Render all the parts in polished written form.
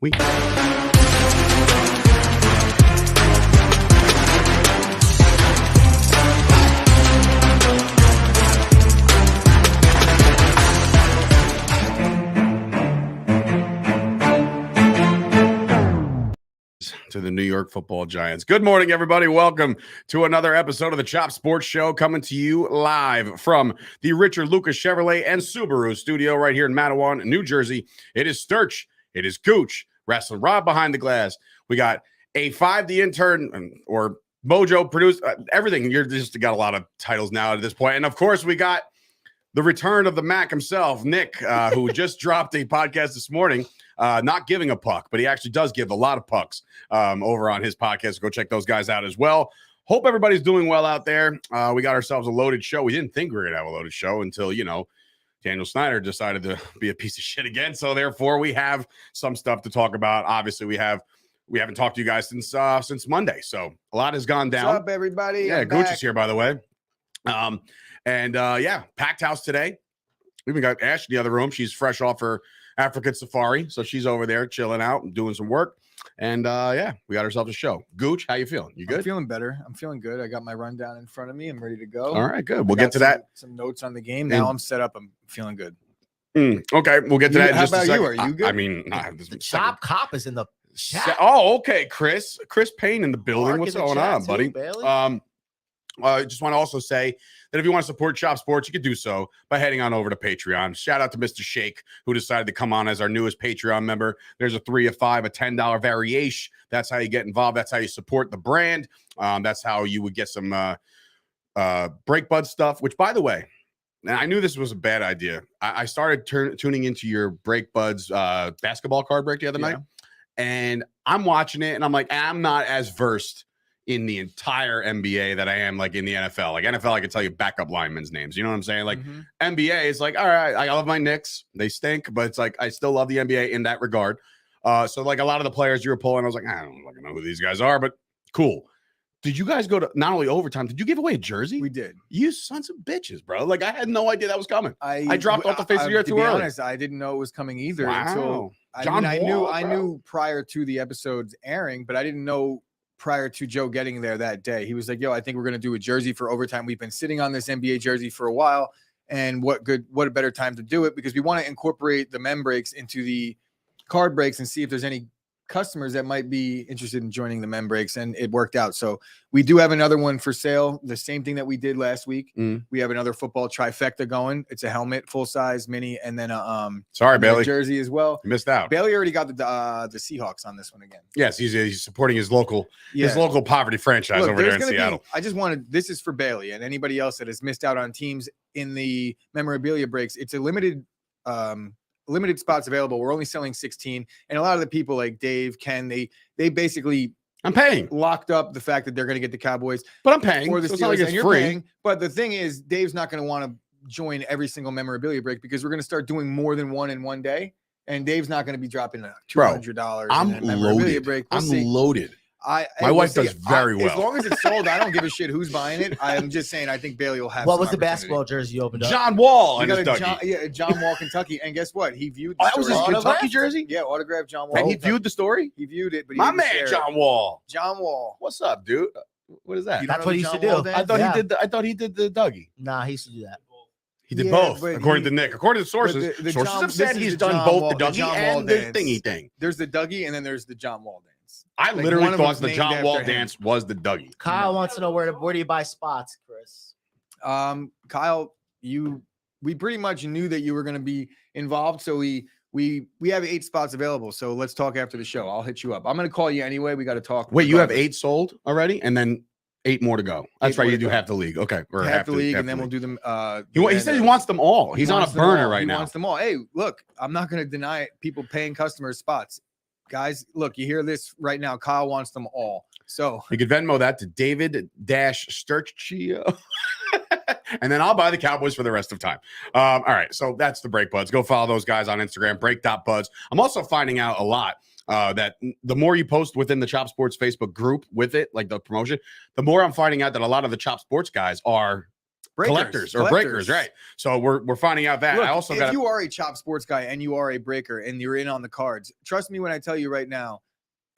We to the New York Football Giants. Good morning, everybody. Welcome to another episode of the Chop Sports Show, coming to you live from the Richard Lucas Chevrolet and Subaru studio right here in Matawan, New Jersey. It is Sturch. It is Gooch. Wrestling Rob behind the glass. We got A5, the intern, or Mojo produced everything. You're just got a lot of titles now at this point. And of course, we got the return of the Mac himself, Nick, who just dropped a podcast this morning. Not giving a puck, but he actually does give a lot of pucks over on his podcast. Go check those guys out as well. Hope everybody's doing well out there. We got ourselves a loaded show. We didn't think we were going to have a loaded show until, Daniel Snyder decided to be a piece of shit again. So therefore, we have some stuff to talk about. Obviously, we haven't talked to you guys since Monday. So a lot has gone down. What's up, everybody? Yeah, Gooch is here, by the way. Packed house today. We even got Ash in the other room. She's fresh off her African safari, so she's over there chilling out and doing some work. And we got ourselves a show. Gooch, how you feeling? You good? I'm feeling better. I'm feeling good. I got my rundown in front of me. I'm ready to go. All right, good. We'll get to that. Some notes on the game. Now I'm set up. I'm feeling good. Okay, we'll get to that in just a second. How about you? Are you good? I mean, the Chop Cop is in the chat. Okay, Chris Payne in the building. What's going on, buddy? Bailey? I just want to also say that if you want to support Chop Sports, you can do so by heading on over to Patreon. Shout out to Mr. Shake, who decided to come on as our newest Patreon member. There's a $3, a $5, a $10 variation. That's how you get involved. That's how you support the brand. That's how you would get some Break Bud stuff, which, by the way, and I knew this was a bad idea. I started tuning into your Break Buds basketball card break the other night, and I'm watching it, and I'm like, I'm not as versed in the entire NBA that I am like in the NFL. Like NFL, I can tell you backup linemen's names. You know what I'm saying? Like NBA is like, all right, I love my Knicks. They stink, but it's like I still love the NBA in that regard. So like a lot of the players you were pulling, I was like, I don't fucking know who these guys are, but cool. Did you guys go to not only overtime? Did you give away a jersey? We did. You sons of bitches, bro. Like I had no idea that was coming. I dropped off the face of the earth too early. To be honest, I didn't know it was coming either. Wow. Until I knew prior to the episode's airing, but I didn't know prior to Joe getting there that day. He was like, yo, I think we're going to do a jersey for overtime. We've been sitting on this NBA jersey for a while. And what a better time to do it, because we want to incorporate the mem breaks into the card breaks and see if there's any customers that might be interested in joining the mem breaks, and it worked out. So we do have another one for sale. The same thing that we did last week. We have another football trifecta going. It's a helmet, full size mini, and then sorry, Bailey, jersey as well. You missed out. Bailey already got the Seahawks on this one again. Yes, he's supporting his local poverty franchise over there in Seattle. This is for Bailey and anybody else that has missed out on teams in the memorabilia breaks. It's a limited spots available. We're only selling 16, and a lot of the people like Dave, Ken, they basically I'm paying locked up the fact that they're going to get the Cowboys, but I'm paying for the so Steelers, it's and you're free. Paying. But the thing is, Dave's not going to want to join every single memorabilia break because we're going to start doing more than one in one day, and Dave's not going to be dropping $200. I'm loaded. Break. I'm loaded. My wife does very well. As long as it's sold, I don't give a shit who's buying it. I'm just saying, I think Bailey will have. What was the basketball jersey you opened up? John Wall. John Wall, Kentucky. And guess what? He viewed. That was his Kentucky jersey. Yeah, autographed John Wall. And he viewed the story. He viewed it, but my man, John Wall. John Wall. What's up, dude? What is that? That's what he used to do. I thought he did the Dougie. Nah, he used to do that. He did both, according to Nick. According to sources, sources have said he's done both the Dougie and the thingy thing. There's the Dougie, and then there's the John Wall dance. I literally thought the John Wall dance was the Dougie. Kyle wants to know where do you buy spots, Chris? Kyle, we pretty much knew that you were going to be involved, so we have 8 spots available. So let's talk after the show. I'll hit you up. I'm going to call you anyway. We got to talk. Wait, you have 8 sold already, and then 8 more to go. That's right. You do half the league. Okay, or half the league, and then we'll do them. He said he wants them all. He's on a burner right now. He wants them all. Hey, look, I'm not going to deny people paying customers spots. Guys, look, you hear this right now. Kyle wants them all. So you could Venmo that to David-Sturch. And then I'll buy the Cowboys for the rest of time. All right. So that's the Break Buds. Go follow those guys on Instagram, break.buds. I'm also finding out a lot that the more you post within the Chop Sports Facebook group with it, like the promotion, the more I'm finding out that a lot of the Chop Sports guys are collectors or breakers, right? So we're finding out that. Look, I also if you are a Chop Sports guy and you are a breaker and you're in on the cards, trust me when I tell you right now,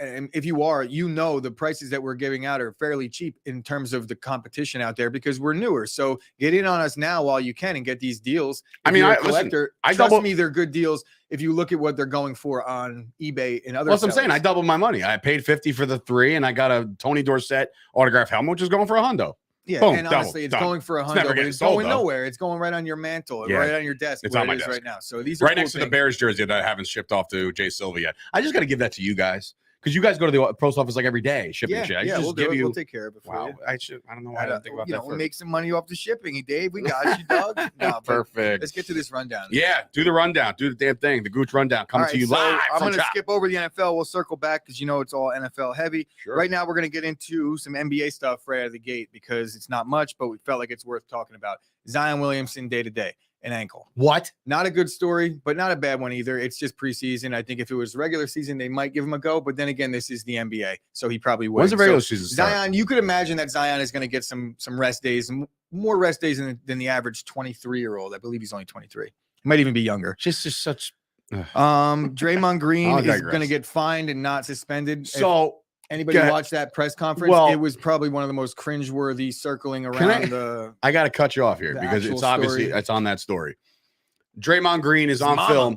and if you are, you know the prices that we're giving out are fairly cheap in terms of the competition out there because we're newer. So get in on us now while you can and get these deals. If you're a collector, trust me, they're good deals if you look at what they're going for on eBay and other. Well, that's what I'm saying. I doubled my money. I paid $50 for the 3, and I got a Tony Dorsett autograph helmet, which is going for $100. Yeah, boom, and honestly, it's going for $100, but it's going nowhere. It's going right on your mantle, right on your desk. It's on my desk right now. So these are right next to the Bears jersey that I haven't shipped off to Jay Silva yet. I just got to give that to you guys. Because you guys go to the post office like every day shipping shit. We'll take care of it for you. I don't know why I didn't think about that. We'll make some money off the shipping. Dave, we got you, dog. No, perfect. Let's get to this rundown. Yeah, do the rundown. Do the damn thing. The Gooch rundown coming to you live. I'm going to skip over the NFL. We'll circle back because it's all NFL heavy. Sure. Right now, we're going to get into some NBA stuff right out of the gate because it's not much, but we felt like it's worth talking about. Zion Williamson day to day. An ankle. What? Not a good story, but not a bad one either. It's just preseason. I think if it was regular season, they might give him a go. But then again, this is the NBA, so he probably would. When's the regular season start? Zion, you could imagine that Zion is going to get some rest days, more rest days than the average 23-year-old. I believe he's only 23. He might even be younger. Just such. Draymond Green is going to get fined and not suspended. So. Anybody watch that press conference? Well, it was probably one of the most cringeworthy circling around I got to cut you off here because it's obviously it's on that story. Draymond Green is on film.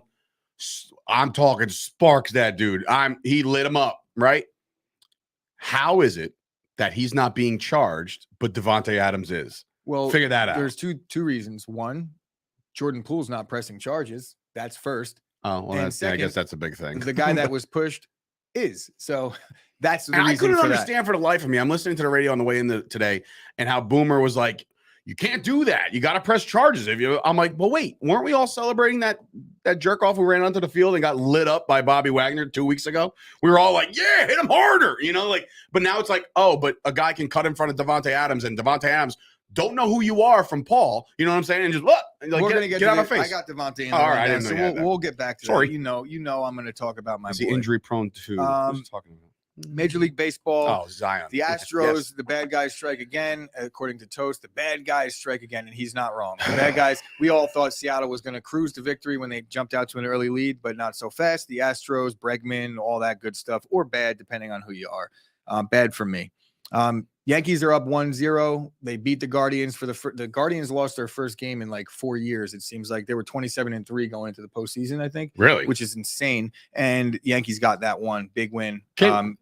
I'm talking sparks that dude. He lit him up, right? How is it that he's not being charged, but Devontae Adams is? Well, figure that out. There's two reasons. One, Jordan Poole's not pressing charges. That's first. Oh, well, I guess that's a big thing. The guy that was pushed is. So that's the reason. I couldn't understand for the life of me. I'm listening to the radio on the way in today, and how Boomer was like, "You can't do that. You got to press charges." I'm like, well, wait, weren't we all celebrating that jerk off who ran onto the field and got lit up by Bobby Wagner 2 weeks ago? We were all like, "Yeah, hit him harder," But now it's like, oh, but a guy can cut in front of Devontae Adams, and Devontae Adams don't know who you are from Paul. You know what I'm saying? And just look, we're gonna get out of my face. I got Devontae. All right, I didn't know so we'll get back to that. You know, I'm going to talk about my. Is he injury prone too? Who's talking about? Major League Baseball. Oh, Zion. The Astros, the bad guys strike again. According to Toast, the bad guys strike again, and he's not wrong. The bad guys, we all thought Seattle was going to cruise to victory when they jumped out to an early lead, but not so fast. The Astros, Bregman, all that good stuff, or bad, depending on who you are. Bad for me. Yankees are up 1-0. They beat the Guardians the Guardians lost their first game in like 4 years. It seems like they were 27-3 going into the postseason, I think. Really? Which is insane. And Yankees got that one big win.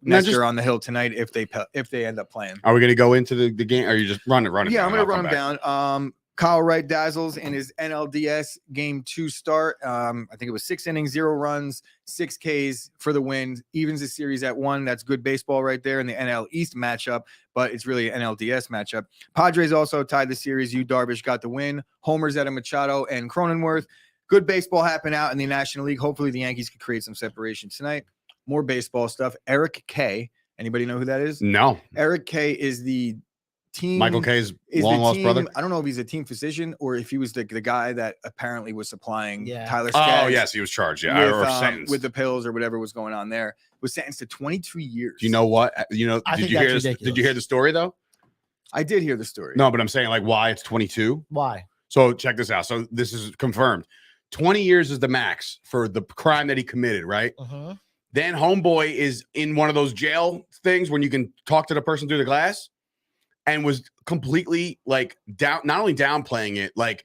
Nestor on the hill tonight if they end up playing. Are we going to go into the game? Or are you just run it? Yeah, I'm going to run them down. Kyle Wright dazzles in his NLDS Game 2 start. I think it was 6 innings, 0 runs, 6 Ks for the win. Evens the series at 1. That's good baseball right there in the NL East matchup, but it's really an NLDS matchup. Padres also tied the series. Yu Darvish got the win. Homers at Machado and Cronenworth. Good baseball happened out in the National League. Hopefully the Yankees could create some separation tonight. More baseball stuff. Eric K. Anybody know who that is? No. Eric K. is the team. Michael K's long-lost brother? I don't know if he's a team physician or if he was the guy that apparently was supplying Tyler Skaggs. Oh, yes, he was charged. Yeah, or sentenced. With the pills or whatever was going on there. Was sentenced to 22 years. Do you know what? Did you hear the story, though? I did hear the story. No, but I'm saying, like, why it's 22? Why? So check this out. So this is confirmed. 20 years is the max for the crime that he committed, right? Uh-huh. Then homeboy is in one of those jail things when you can talk to the person through the glass. And was completely like not only downplaying it, like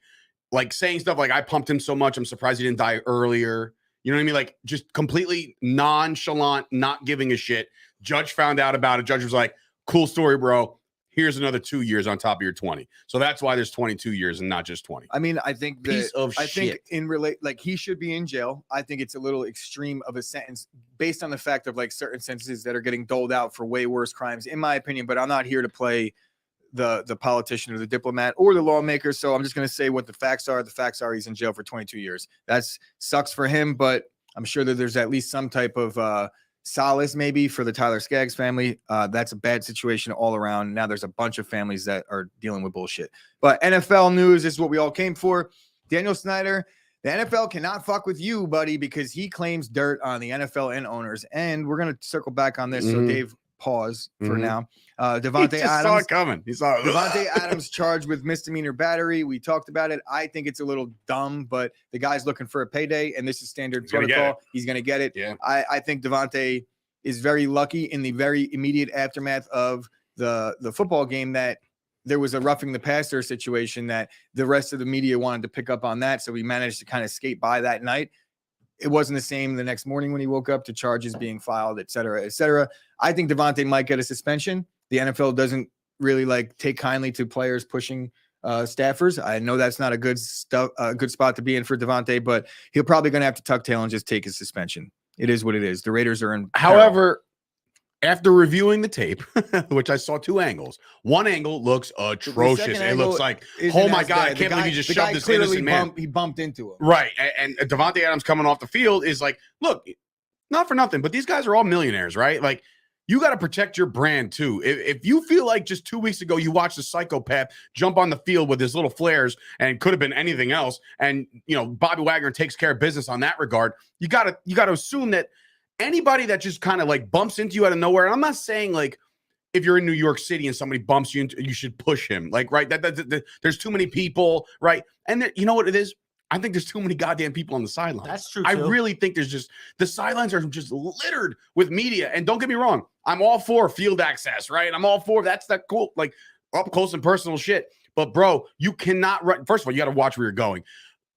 saying stuff like I pumped him so much, I'm surprised he didn't die earlier. You know what I mean? Like just completely nonchalant, not giving a shit. Judge found out about it. Judge was like, cool story, bro. Here's another 2 years on top of your 20. So that's why there's 22 years and not just 20. I mean, I think think he should be in jail. I think it's a little extreme of a sentence based on the fact of like certain sentences that are getting doled out for way worse crimes, in my opinion. But I'm not here to play the politician or the diplomat or the lawmaker. So I'm just going to say what the facts are. The facts are he's in jail for 22 years. That's sucks for him, but I'm sure that there's at least some type of solace maybe for the Tyler Skaggs family. That's a bad situation all around. Now there's a bunch of families that are dealing with bullshit. But NFL news is what we all came for. Daniel Snyder, the NFL cannot fuck with you, buddy, because he claims dirt on the NFL and owners. And we're going to circle back on this. So Dave, pause for Mhm. now. He Devontae just saw Adams. it coming. He saw it. Devontae Adams charged with misdemeanor battery. We talked about it. I think it's a little dumb, but the guy's looking for a payday, and this is standard He's gonna get protocol. He's going to get it. Yeah. I think Devontae is very lucky in the very immediate aftermath of the football game that there was a roughing the passer situation that the rest of the media wanted to pick up on that. So we managed to kind of skate by that night. It wasn't the same the next morning when he woke up to charges being filed, et cetera, et cetera. I think Devontae might get a suspension. The NFL doesn't really take kindly to players pushing staffers. I know that's not a good spot to be in for Devontae, but he'll probably going to have to tuck tail and just take his suspension. It is what it is. The Raiders are in. However, after reviewing the tape, which I saw two angles, one angle looks atrocious. It looks like, oh my God, I can't believe you just shoved this innocent man. He bumped into him. Right. And Devontae Adams coming off the field is like, look, not for nothing, but these guys are all millionaires, right? Like, you got to protect your brand too. If you feel like just 2 weeks ago you watched a psychopath jump on the field with his little flares and could have been anything else, and Bobby Wagner takes care of business on that regard, you got to assume that anybody that just kind of like bumps into you out of nowhere, and I'm not saying like if you're in New York City and somebody bumps you into, you should push him, like, right? That there's too many people, right? And you know what it is? I think there's too many goddamn people on the sidelines. That's true. I really think there's just the sidelines are just littered with media. And don't get me wrong, I'm all for field access, right? I'm all for that's that cool, like up close and personal shit. But bro, you cannot run. First of all, you got to watch where you're going.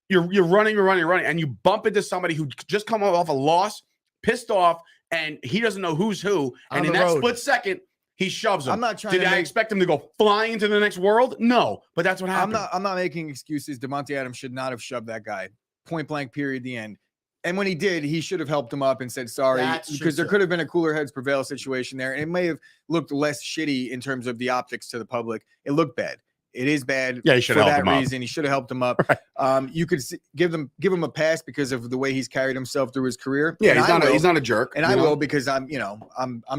You're running, and you bump into somebody who just come off a loss, pissed off, and he doesn't know who's who. And in that split second, he shoves him. I'm not trying Did I expect him to go flying into the next world? No, but that's what happened. I'm not making excuses. Devontae Adams should not have shoved that guy. Point blank, period, the end. And when he did, he should have helped him up and said sorry, because there could have been a cooler heads prevail situation there. And it may have looked less shitty in terms of the optics to the public. It looked bad. It is bad. Yeah, he should for have that helped him reason. He should have helped him up. Right. You could give him a pass because of the way he's carried himself through his career. Yeah, And he's not a jerk. And I will, because I'm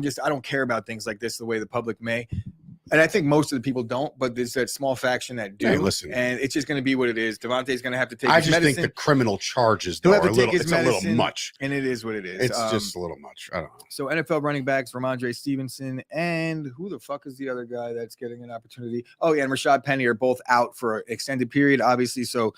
just, I don't care about things like this the way the public may. And I think most of the people don't, but there's that small faction that do. Hey, listen, and it's just going to be what it is. Devontae's going to have to take I his just medicine. think the criminal charges He'll though, have to are a take little, his it's a little medicine, much. And it is what it is. It's just a little much. I don't know. So NFL running backs, Ramondre Stevenson, and who the fuck is the other guy that's getting an opportunity? Oh, yeah, and Rashad Penny are both out for an extended period, obviously. So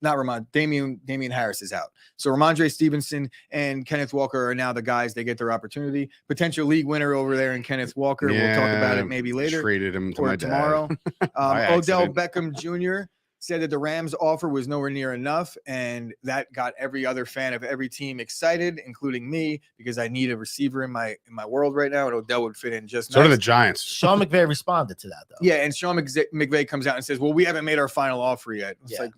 Damian Harris is out. So Ramondre Stevenson and Kenneth Walker are now the guys. They get their opportunity. Potential league winner over there in Kenneth Walker. Yeah, we'll talk about it maybe later. Traded him to or my tomorrow. By Odell accident. Beckham Jr. said that the Rams offer was nowhere near enough, and that got every other fan of every team excited, including me, because I need a receiver in my world right now, and Odell would fit in just So do nice. the Giants. Sean McVay responded to that, though. Yeah, and Sean McVay comes out and says, "Well, we haven't made our final offer yet." It's Yeah. like,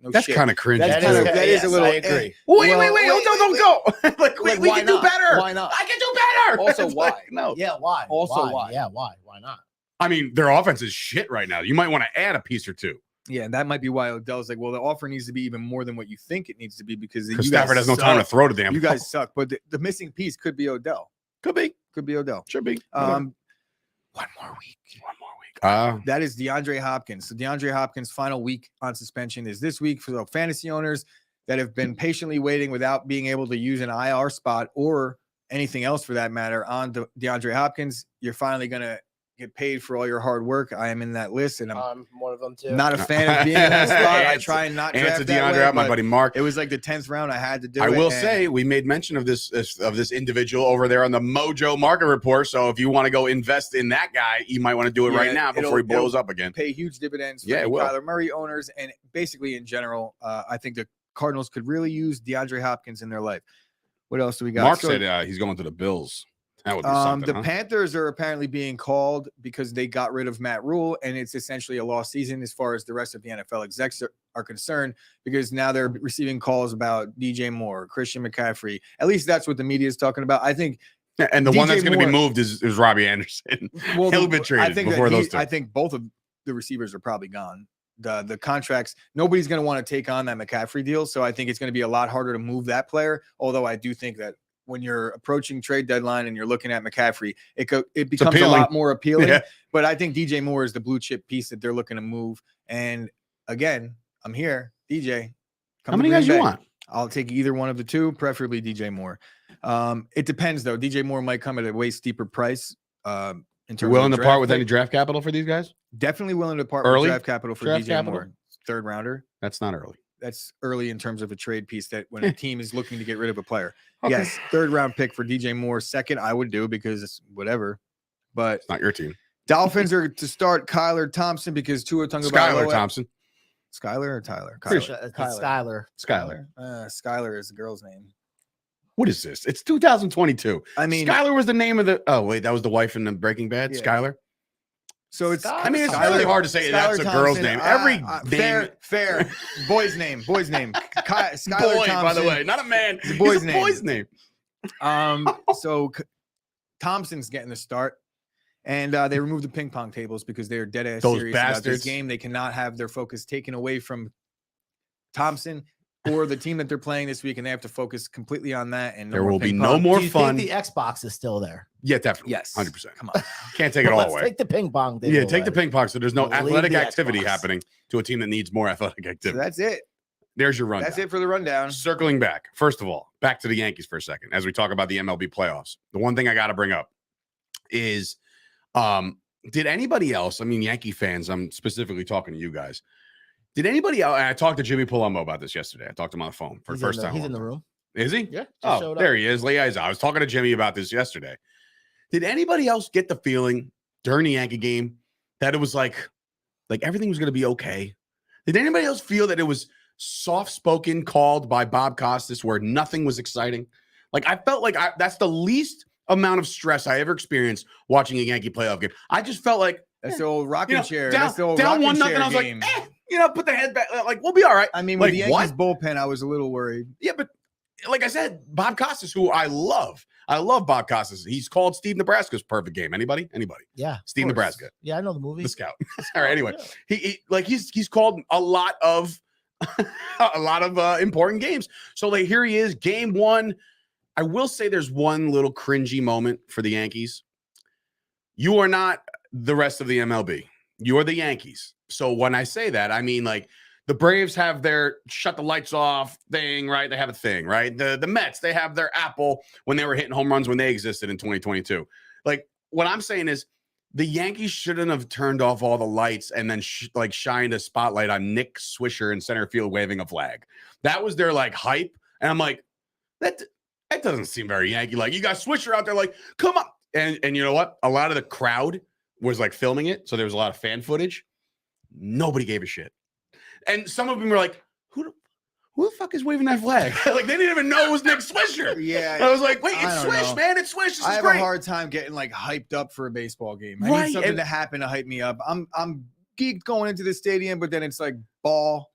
no That's shit. kind of cringy. That's too. kind of that is yes, a little. I agree. Wait, Well, Odell, don't go. Like, we why can do not? better. Why not? I can do better. Also, It's why? like, no. Yeah, why? Also, why? Yeah, why? Why not? I mean, their offense is shit right now. You might want to add a piece or two. Yeah, and that might be why Odell's like, well, the offer needs to be even more than what you think it needs to be, because you Because guys Stafford has no time to suck. throw to damn. You guys suck, but the missing piece could be Odell. could be. Could be Odell. Should be. One more week. That is DeAndre Hopkins. So DeAndre Hopkins' final week on suspension is this week. For the fantasy owners that have been patiently waiting without being able to use an IR spot or anything else for that matter on DeAndre Hopkins, you're finally going to get paid for all your hard work. I am in that list, and I'm one of them too. not a fan of being in that spot. I try and not draft Answer that DeAndre way, out, my but buddy Mark. it was like the 10th round. I had to do it. I will and say we made mention of this individual over there on the Mojo Market Report. So if you want to go invest in that guy, you might want to do it right now before he blows up again. pay huge dividends for Yeah, the it will. Kyler Murray owners, and basically in general, I think the Cardinals could really use DeAndre Hopkins in their life. What else do we got? Mark So, said he's going to the Bills. That would be something. the huh? Panthers are apparently being called because they got rid of Matt Rule, and it's essentially a lost season as far as the rest of the NFL execs are concerned, because now they're receiving calls about DJ Moore, Christian McCaffrey. At least that's what the media is talking about. I think. Yeah, and the one DJ that's going to be Moore- moved is Robbie Anderson. Well, He'll be traded I think before that those two. I think both of the receivers are probably gone. The contracts, nobody's going to want to take on that McCaffrey deal. So I think it's going to be a lot harder to move that player. Although I do think that when you're approaching trade deadline and you're looking at McCaffrey, it becomes a appealing. lot more appealing. Yeah. But I think DJ Moore is the blue chip piece that they're looking to move. And again, I'm here, DJ. How many guys you want? I'll take either one of the two, preferably DJ Moore. It depends though. DJ Moore might come at a way steeper price. In terms You're willing of to part with pick. any draft capital for these guys? Definitely willing to part Early? with draft capital for Draft DJ capital? Moore. Third rounder. That's not early. That's early in terms of a trade piece that when a team is looking to get rid of a player. Okay. Yes, third round pick for DJ Moore. Second, I would do because it's whatever. But It's not your team. Dolphins are to start Kyler Thompson because Tua Tagovailoa. Skylar Thompson. Skyler or Tyler? Pretty Kyler. Skyler. Skylar. Skyler is the girl's name. What is this? It's 2022. I mean, Skylar was the name of the. Oh wait, that was the wife in the Breaking Bad. Yeah. Skylar. so it's. I mean, it's Skylar- really hard to say that's a Skylar girl's Thompson. name. Every name. Fair. Boy's name. Skylar Boy, Thompson. by the way, not a man. It's a boy's He's a name. boy's name. So Thompson's getting the start. And they removed the ping pong tables because they're dead ass Those serious about this bastards. game. They cannot have their focus taken away from Thompson or the team that they're playing this week, and they have to focus completely on that. And no There more will be ping no pong. more Do you fun. think the Xbox is still there? Yeah, definitely. Yes, 100%. Come on, Can't take it all Let's away. take the ping pong. Yeah, table take the away. ping pong. So there's no Leave athletic the activity Xbox. happening to a team that needs more athletic so activity. that's it. There's your rundown. That's it for the rundown. Circling back, first of all, back to the Yankees for a second as we talk about the MLB playoffs. The one thing I got to bring up is, did anybody else? I mean, Yankee fans. I'm specifically talking to you guys. Did anybody else? I talked to Jimmy Palumbo about this yesterday. I talked to him on the phone for He's the first in the, time. He's in the room. Is he? Yeah. Oh, showed there up. he is. I was talking to Jimmy about this yesterday. Did anybody else get the feeling during the Yankee game that it was like everything was going to be okay? Did anybody else feel that it was soft-spoken, called by Bob Costas, where nothing was exciting? Like I felt like that's the least amount of stress I ever experienced watching a Yankee playoff game. I just felt like That's the old rocking chair. down, That's the old down rocking 1-0. chair I was game. like, put the head back. Like we'll be all right. I mean, with like, the Yankees bullpen, I was a little worried. Yeah, but like I said, Bob Costas, who I love Bob Costas. He's called Steve Nebraska's perfect game. Anybody? Yeah. of Steve course. Nebraska, Yeah, I know the movie. the scout. All right. Anyway, Yeah. he's called a lot of important games. So like here he is, game one. I will say there's one little cringy moment for the Yankees. You are not the rest of the MLB. You are the Yankees. So when I say that, I mean like the Braves have their shut the lights off thing, right? They have a thing, right? The Mets, they have their Apple when they were hitting home runs when they existed in 2022. Like what I'm saying is the Yankees shouldn't have turned off all the lights and then shined a spotlight on Nick Swisher in center field waving a flag. That was their like hype. And I'm like, that doesn't seem very Yankee. Like you got Swisher out there like, come on. And you know what? A lot of the crowd was like filming it. So there was a lot of fan footage. Nobody gave a shit. And some of them were like, who the fuck is waving that flag? Like they didn't even know it was Nick Swisher. Yeah. And I was like, wait, I it's don't Swish, know. man. It's Swish. This I is have great. a hard time getting like hyped up for a baseball game. I Right, need something and- to happen to hype me up. I'm geeked going into the stadium, but then it's like ball.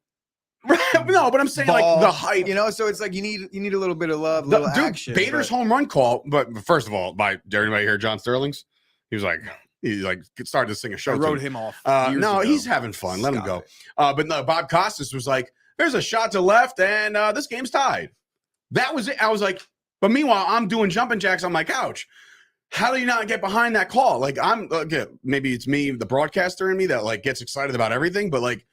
Right. No, but I'm saying like ball, the hype. You know, so it's like you need a little bit of love, a little Dude, action. Bader's but- home run call. But first of all, did everybody hear John Sterling's? He started to sing a show. I to wrote him. him off. No, years ago. he's having fun. Let him Stop go. it. But no, Bob Costas was like, there's a shot to left, and this game's tied. That was it. I was like, but meanwhile, I'm doing jumping jacks on my couch. How do you not get behind that call? Like maybe it's me, the broadcaster in me that like gets excited about everything, but like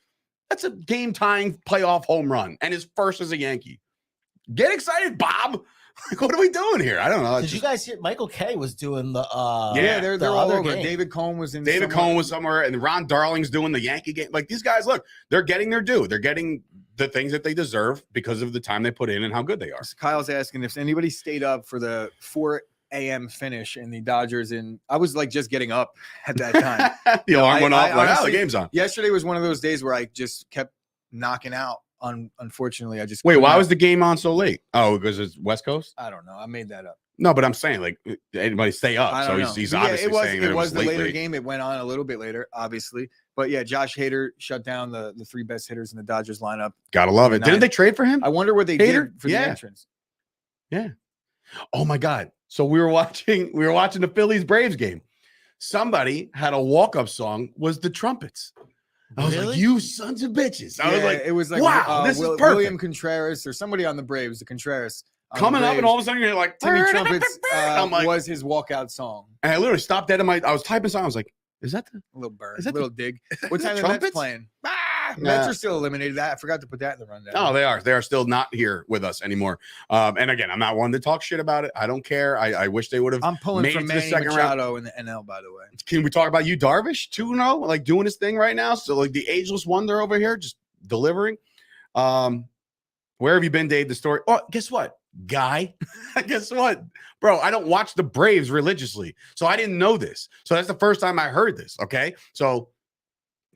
that's a game tying playoff home run and his first as a Yankee. Get excited, Bob. Like, what are we doing here? I don't know. Did you guys hear Michael K was doing the Yeah, They're the all other over. game. David Cohn was in. David Cohn was somewhere, and Ron Darling's doing the Yankee game. Like these guys, look, they're getting their due. They're getting the things that they deserve because of the time they put in and how good they are. Kyle's asking if anybody stayed up for the 4 a.m. finish in the Dodgers, and I was like just getting up at that time. The alarm went off. I Like, honestly- the game's on. Yesterday was one of those days where I just kept knocking out. Unfortunately, I just Wait, could why not- was the game on so late? Oh, because it's West Coast? I don't know. I made that up. No, but I'm saying, like, did anybody stay up? I So don't know. he's Yeah, obviously it was, saying that it was the late, later late. game. It went on a little bit later, obviously. But yeah, Josh Hader shut down the 3 best hitters in the Dodgers lineup. Gotta love it. And Didn't I- they trade for him? I wonder what they Hader? did for Yeah. the entrance. Oh my God. So we were watching the Phillies Braves game. Somebody had a walk-up song, was the Trumpets. I was like, Really? you sons of bitches. I was Yeah, like, it was like wow, this is perfect. William Contreras or somebody on the Braves, the Contreras on the coming up, and Braves. all of a sudden you're like, Timmy Trumpets I'm like, was his walkout song. and I literally stopped dead in I was typing song. I was like, is that the A little burn, Is a that little dig. What is that time the Mets Trumpets? playing? Mets are still eliminated. That I forgot to put that in the rundown. No, they are. They are still not here with us anymore. And again, I'm not one to talk shit about it. I don't care. I wish they would have. I'm pulling made from it to the Manny second round. Machado in the NL, by the way. Can we talk about you, Darvish, too? No, like doing his thing right now. So like the ageless wonder over here, just delivering. Where have you been, Dave? The story. Oh, guess what, guy? Guess what, bro? I don't watch the Braves religiously, so I didn't know this. So that's the first time I heard this. Okay, so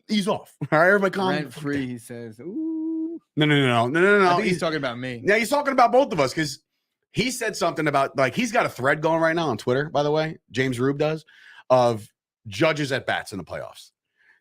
ease off. All right, everybody, calm. Rent free, he says. Ooh. No. I think he's talking about me. Yeah, he's talking about both of us because he said something about like he's got a thread going right now on Twitter. By the way, James Rube does of judges at bats in the playoffs.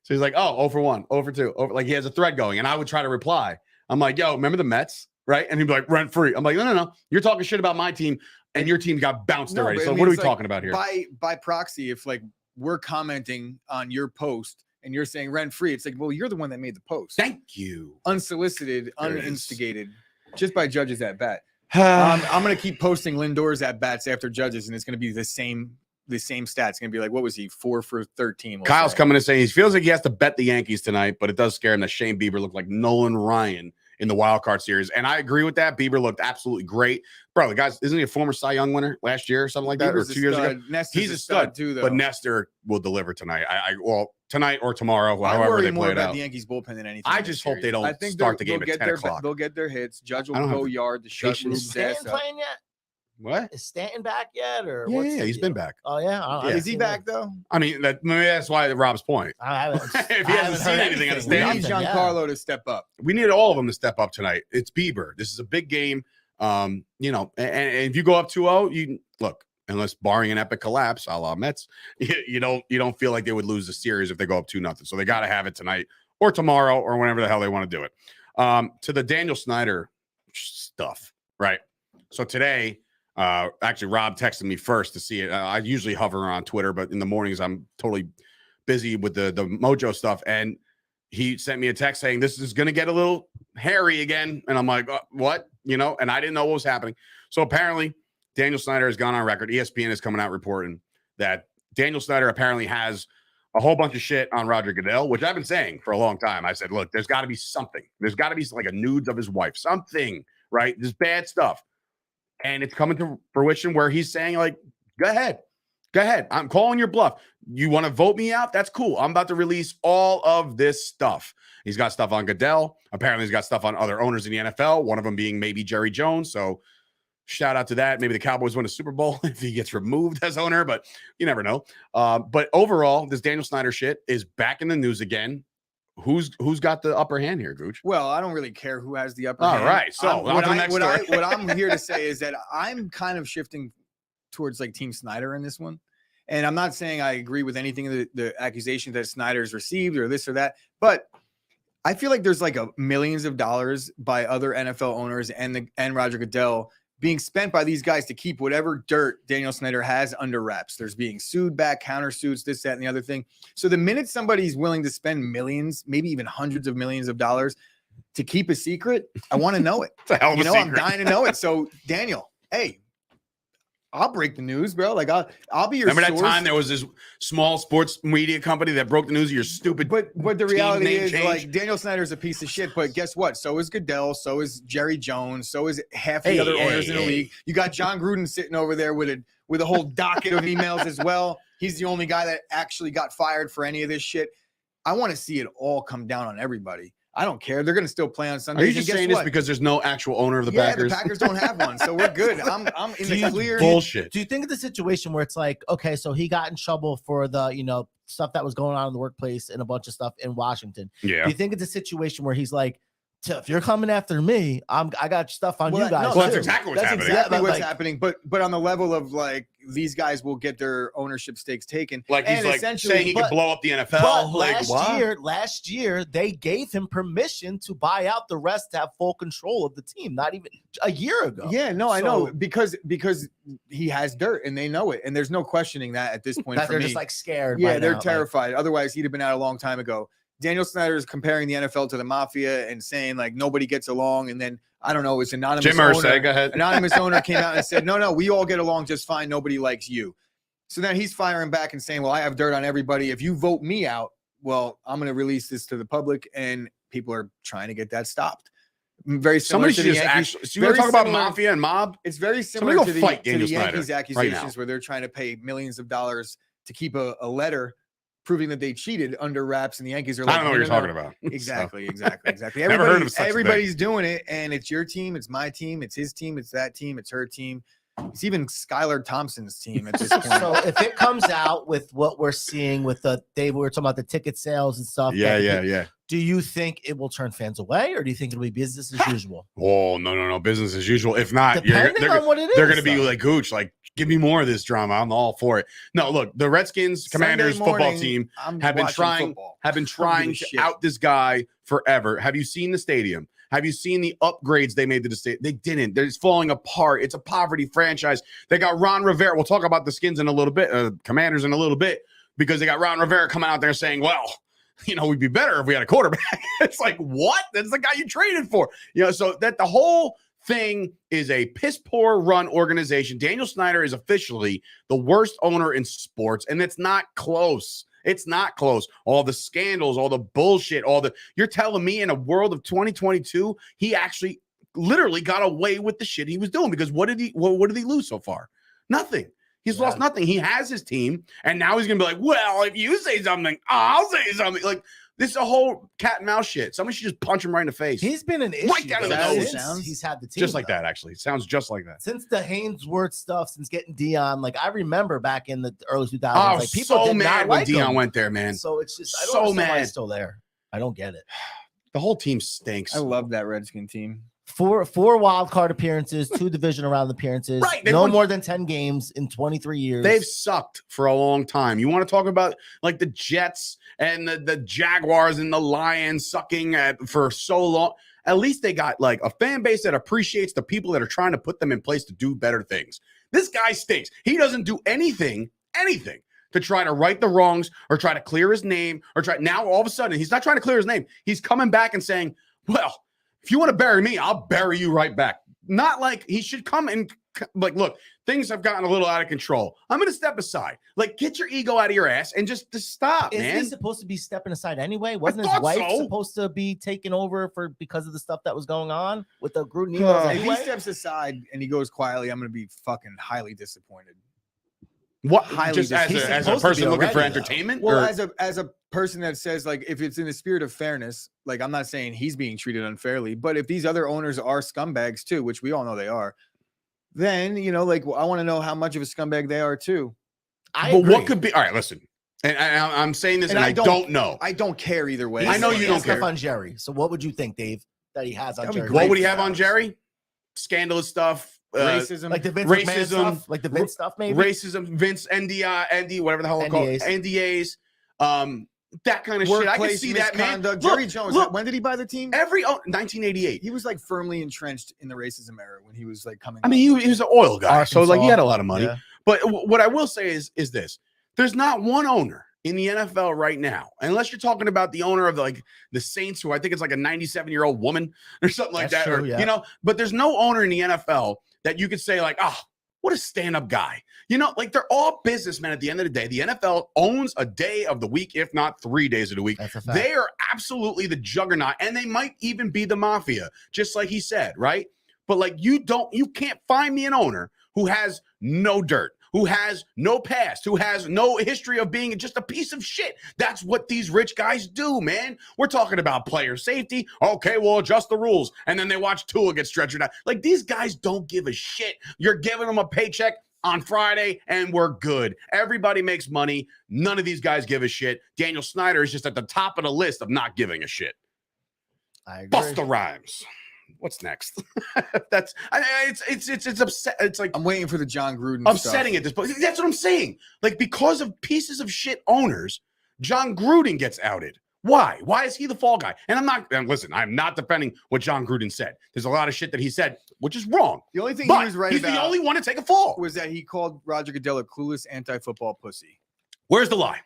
So he's like, oh, 0 for 1, 0 for 2. Like he has a thread going, and I would try to reply. I'm like, yo, remember the Mets, right? And he'd be like, rent free. I'm like, no. You're talking shit about my team, and your team got bounced already. So what are we talking about here? By proxy, if like we're commenting on your post and you're saying rent free, it's like, well, you're the one that made the post. Thank you. Unsolicited, uninstigated, just by judges at bat. I'm going to keep posting Lindor's at bats after judges, and it's going to be the same stats. It's going to be like, what was he, 4 for 13? Kyle's coming to say he feels like he has to bet the Yankees tonight, but it does scare him that Shane Bieber looked like Nolan Ryan in the wild card series. And I agree with that. Bieber looked absolutely great. Bro, the guy's, isn't he a former Cy Young winner last year or something like that? Bieber's or 2 years ago? Nestor's He's a stud too, though. But Nestor will deliver tonight. Well, tonight or tomorrow, I however worry they more play it about out. the Yankees bullpen than anything. I just hope they don't start the game at 10 o'clock. They'll get their hits. Judge will I don't go have yard to shut Is Rube's ass Stanton up. playing yet? What? Is Stanton back yet? Or Yeah, he's been back. Oh yeah, Yeah. Is he back though? I mean, maybe that's why Rob's point. I haven't. If he hasn't seen anything on the We Stanton, need Giancarlo to step up. we need all of them to step up tonight. It's Bieber. This is a big game. And if you go up 2-0, you look, unless barring an epic collapse, a la Mets, you don't feel like they would lose the series if they go up 2-0. So they got to have it tonight or tomorrow or whenever the hell they want to do it. To the Daniel Snyder stuff, right? So today, actually, Rob texted me first to see it. I usually hover on Twitter, but in the mornings I'm totally busy with the Mojo stuff, and he sent me a text saying this is going to get a little hairy again, and I'm like, what? And I didn't know what was happening. So apparently, Daniel Snyder has gone on record. ESPN is coming out reporting that Daniel Snyder apparently has a whole bunch of shit on Roger Goodell, which I've been saying for a long time. I said, look, there's got to be something. There's got to be like a nudes of his wife, something, right? There's bad stuff. And it's coming to fruition where he's saying, like, go ahead. I'm calling your bluff. You want to vote me out? That's cool. I'm about to release all of this stuff. He's got stuff on Goodell. Apparently, he's got stuff on other owners in the NFL, one of them being maybe Jerry Jones. So shout out to that. Maybe the Cowboys win a Super Bowl if he gets removed as owner, but you never know. But overall, this Daniel Snyder shit is back in the news again. Who's got the upper hand here, Gooch? Well, I don't really care who has the upper hand. hand. All right. So what I'm here to say is that I'm kind of shifting towards like Team Snyder in this one. And I'm not saying I agree with anything the accusations that Snyder's received or this or that, but I feel like there's like millions of dollars by other NFL owners and Roger Goodell being spent by these guys to keep whatever dirt Daniel Snyder has under wraps. There's being sued back, countersuits, this, that, and the other thing. So the minute somebody's willing to spend millions, maybe even hundreds of millions of dollars to keep a secret, I want to know it. It's a hell of a secret. I'm dying to know it. So Daniel, hey, I'll break the news, bro. Like I'll be your Remember source. that time there was this small sports media company that broke the news of your stupid. But the reality is, change? like, Daniel Snyder's a piece of shit. But guess what? So is Goodell. So is Jerry Jones. So is half the other owners in the league. You got John Gruden sitting over there with a whole docket of emails as well. He's the only guy that actually got fired for any of this shit. I want to see it all come down on everybody. I don't care. They're going to still play on Sunday. Are you just saying this because there's no actual owner of the Packers? Yeah, the Packers don't have one, so we're good. I'm in the clear. Bullshit. Do you think of the situation where it's like, okay, so he got in trouble for the, stuff that was going on in the workplace and a bunch of stuff in Washington? Yeah. Do you think it's a situation where he's like, if you're coming after me, I got stuff on you guys. Well, that's exactly what's happening. Exactly what's happening. But on the level of like these guys will get their ownership stakes taken. Like he's like saying he can blow up the NFL. But last year they gave him permission to buy out the rest to have full control of the team. Not even a year ago. Yeah, no, I know because he has dirt and they know it, and there's no questioning that at this point. That they're just like scared. Yeah, they're terrified. Otherwise, he'd have been out a long time ago. Daniel Snyder is comparing the NFL to the Mafia and saying like nobody gets along. And then I don't know, it's anonymous. Jim Irsay, go ahead. Anonymous owner came out and said, no, we all get along just fine. Nobody likes you. So then he's firing back and saying, well, I have dirt on everybody. If you vote me out, well, I'm going to release this to the public. And people are trying to get that stopped. Very Somebody similar to should the just Yankees. actually. So you want to talk about mafia and mob? It's very Somebody similar go to the, fight to Daniel the Yankees Snyder accusations right now. where they're trying to pay millions of dollars to keep a letter proving that they cheated under wraps, and the Yankees are like, I don't know what no, you're no, talking no. about. Exactly. Never heard of such a thing. Everybody's doing it, and it's your team, it's my team, it's his team, it's that team, it's her team. It's even Skylar Thompson's team at this point. So if it comes out with what we're seeing with we were talking about the ticket sales and stuff. Yeah. Do you think it will turn fans away, or do you think it'll be business as usual? Oh, no. Business as usual. If not, Depending on what it is, they're going to be though. like, Gooch, like, give me more of this drama. I'm all for it. No, look, the Redskins Commanders football team have been trying to out this guy forever. Have you seen the stadium? Have you seen the upgrades they made to the state? They didn't. They're just falling apart. It's a poverty franchise. They got Ron Rivera. We'll talk about the Skins in a little bit, Commanders in a little bit, because they got Ron Rivera coming out there saying, well, we'd be better if we had a quarterback. It's like, what? That's the guy you traded for. So that the whole thing is a piss poor run organization. Daniel Snyder is officially the worst owner in sports, and it's not close. It's not close. All the scandals, all the bullshit, you're telling me in a world of 2022, he actually literally got away with the shit he was doing, because what did he lose so far? Nothing. He's lost nothing. He has his team, and now he's going to be like, well, if you say something, I'll say something. Like, this is a whole cat and mouse shit. Somebody should just punch him right in the face. He's been an issue. Right down to the nose. Since he's had the team. Just like that, actually. It sounds just like that. Since the Hainsworth stuff, since getting Dion, like I remember back in the early 2000s, like people so did mad not when like Dion him. went there, man. So it's just, I don't So understand why mad. he's still there. I don't get it. The whole team stinks. I love that Redskin team. Four wild card appearances, 2 division round appearances, Right, no more than 10 games in 23 years. They've sucked for a long time. You want to talk about like the Jets and the Jaguars and the Lions sucking for so long? At least they got like a fan base that appreciates the people that are trying to put them in place to do better things. This guy stinks. He doesn't do anything to try to right the wrongs or try to clear his name or try. Now all of a sudden he's not trying to clear his name. He's coming back and saying, well, if you want to bury me, I'll bury you right back. Not like he should come and like, look, things have gotten a little out of control. I'm going to step aside. Like, get your ego out of your ass and just stop, man. Is he supposed to be stepping aside anyway? Wasn't his wife supposed to be taking over because of the stuff that was going on with the Gruden emails anyway? If he steps aside and he goes quietly, I'm going to be fucking highly disappointed. What? Highly Just as a person looking for entertainment? Well, as a person that says, like, if it's in the spirit of fairness, like, I'm not saying he's being treated unfairly, but if these other owners are scumbags too, which we all know they are, then, like, I want to know how much of a scumbag they are too. But what could be? All right, listen. And I'm saying this, and I don't know. I don't care either way. I know you don't care. Stuff on Jerry. So what would you think, Dave, that he has on Jerry? What would he have on Jerry? Scandalous stuff. Racism, like the Vince McMahon stuff, like the Vince stuff, maybe racism, Vince, ND, whatever the hell it's called, NDAs, that kind of shit. I can see that, man. Jerry Jones. When did he buy the team? 1988. He was like firmly entrenched in the racism era when he was like coming. I mean, he was an oil guy, so like he had a lot of money. Yeah. But what I will say is this: there's not one owner in the NFL right now, unless you're talking about the owner of like the Saints, who I think it's like a 97-year-old woman or something like that, true, yeah. But there's no owner in the NFL that you could say like, what a stand-up guy. Like they're all businessmen at the end of the day. The NFL owns a day of the week, if not 3 days of the week. That's a fact. They are absolutely the juggernaut, and they might even be the mafia, just like he said, right? But like you can't find me an owner who has no dirt, who has no past, who has no history of being just a piece of shit. That's what these rich guys do, man. We're talking about player safety. Okay, we'll adjust the rules. And then they watch Tua get stretchered out. Like, these guys don't give a shit. You're giving them a paycheck on Friday, and we're good. Everybody makes money. None of these guys give a shit. Daniel Snyder is just at the top of the list of not giving a shit. I agree. Busta Rhymes. What's next? It's upset. It's like I'm waiting for the John Gruden upsetting at this point. That's what I'm saying. Like, because of pieces of shit owners, John Gruden gets outed. Why? Why is he the fall guy? And I'm not defending what John Gruden said. There's a lot of shit that he said, which is wrong. The only thing he was right he's about the only one to take a fall. was that he called Roger Goodell a clueless anti-football pussy. Where's the lie?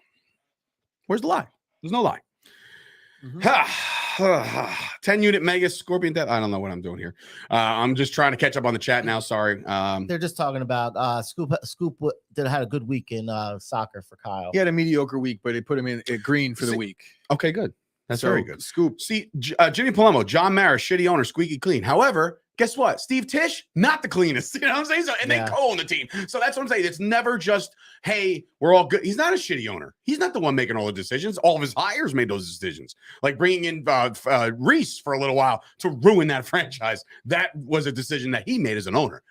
Where's the lie? There's no lie. 10-unit mega scorpion death. I don't know what I'm doing here. I'm just trying to catch up on the chat now. Sorry. They're just talking about Scoop had a good week in soccer for Kyle. He had a mediocre week, but it put him in green for the week. Okay, good. That's So, very good. Scoop. See, Jimmy Palumbo, John Mara, shitty owner, squeaky clean. However, guess what? Steve Tisch, not the cleanest. You know what I'm saying? So, and they co-own the team. So that's what I'm saying. It's never just, hey, we're all good. He's not a shitty owner. He's not the one making all the decisions. All of his hires made those decisions. Like bringing in Reese for a little while to ruin that franchise. That was a decision that he made as an owner.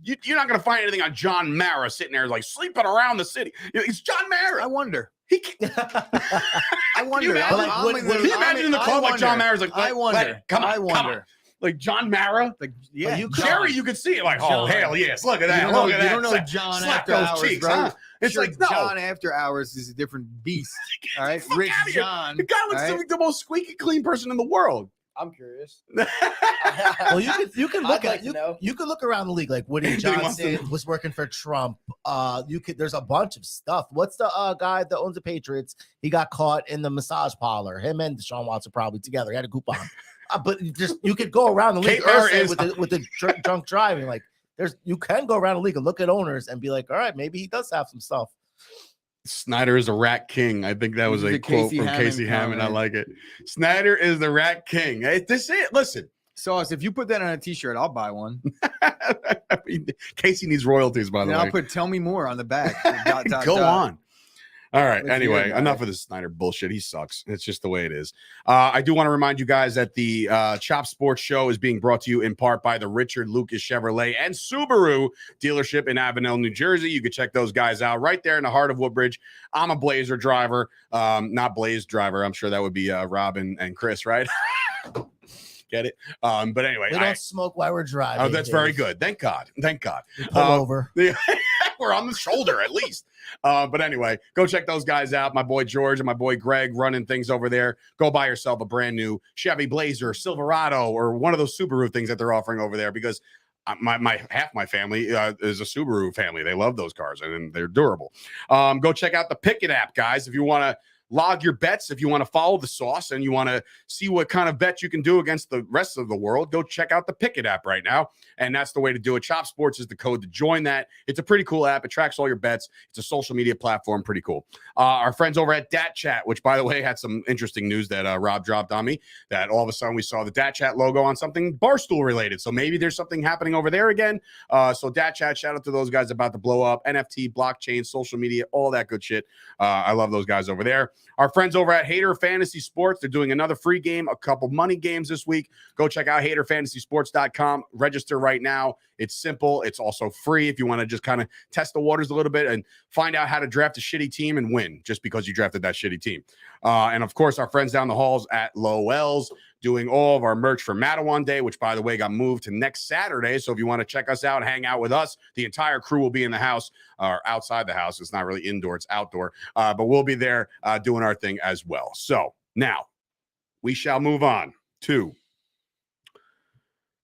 You're not going to find anything on John Mara sitting there like sleeping around the city. It's John Mara. I wonder. I wonder. Can you imagine in the club like John Mara's like, I wonder. Come on. Like John Mara, like Jerry, you could see it. Like, John. Oh hell yes, look at that. You don't know John Slap after those hours, cheeks, bro. huh? It's sure, like no. John after hours is a different beast. All right, Rich John. The guy looks like the most squeaky clean person in the world. I'm curious. Well, you can look I'd at like you can look around the league like Woody Johnson was working for Trump. There's a bunch of stuff. What's the guy that owns the Patriots? He got caught in the massage parlor. Him and Deshaun Watson probably together. He had a coupon. But you could go around the league with the drunk driving. Like you can go around the league and look at owners and be like, all right, maybe he does have some stuff. Snyder is a rat king. I think that was a quote from Casey Hammond. I like it. Snyder is the rat king. This is it. Listen, Sauce, if you put that on a t-shirt, I'll buy one. I mean, Casey needs royalties, by the way. I'll put "Tell me more" on the back. Go on. All right. Let's Anyway, enough of this Snyder bullshit. He sucks. It's just the way it is. I do want to remind you guys that the Chop Sports Show is being brought to you in part by the Richard Lucas Chevrolet and Subaru dealership in Avenel, New Jersey. You can check those guys out right there in the heart of Woodbridge. I'm a Blazer driver, not Blaze driver. I'm sure that would be Rob and Chris, right? Get it? But anyway, we don't smoke while we're driving. Oh, that's very good. Thank God. Thank God. Pull over. We're on the shoulder at least. But anyway, go check those guys out. My boy George and my boy Greg running things over there. Go buy yourself a brand new Chevy Blazer, Silverado, or one of those Subaru things that they're offering over there because my half my family is a Subaru family. They love those cars and they're durable. Go check out the Pickett app, guys, if you want to log your bets. If you want to follow the sauce and you want to see what kind of bet you can do against the rest of the world, go check out the Pickett app right now. And that's the way to do it. Chop Sports is the code to join that. It's a pretty cool app. It tracks all your bets. It's a social media platform. Pretty cool. Our friends over at Dat Chat, which, by the way, had some interesting news that Rob dropped on me, that all of a sudden we saw the Dat Chat logo on something Barstool related. So maybe there's something happening over there again. So Dat Chat, shout out to those guys about to blow up. NFT, blockchain, social media, all that good shit. I love those guys over there. Our friends over at Hater Fantasy Sports, they're doing another free game, a couple money games this week. Go check out haterfantasysports.com. Register right now. It's simple. It's also free if you want to just kind of test the waters a little bit and find out how to draft a shitty team and win just because you drafted that shitty team. And, of course, our friends down the halls at Lowell's doing all of our merch for Matawan Day, which, by the way, got moved to next Saturday. So if you want to check us out and hang out with us, the entire crew will be in the house or outside the house. It's not really indoor. It's outdoor. But we'll be there doing our thing as well. So now we shall move on to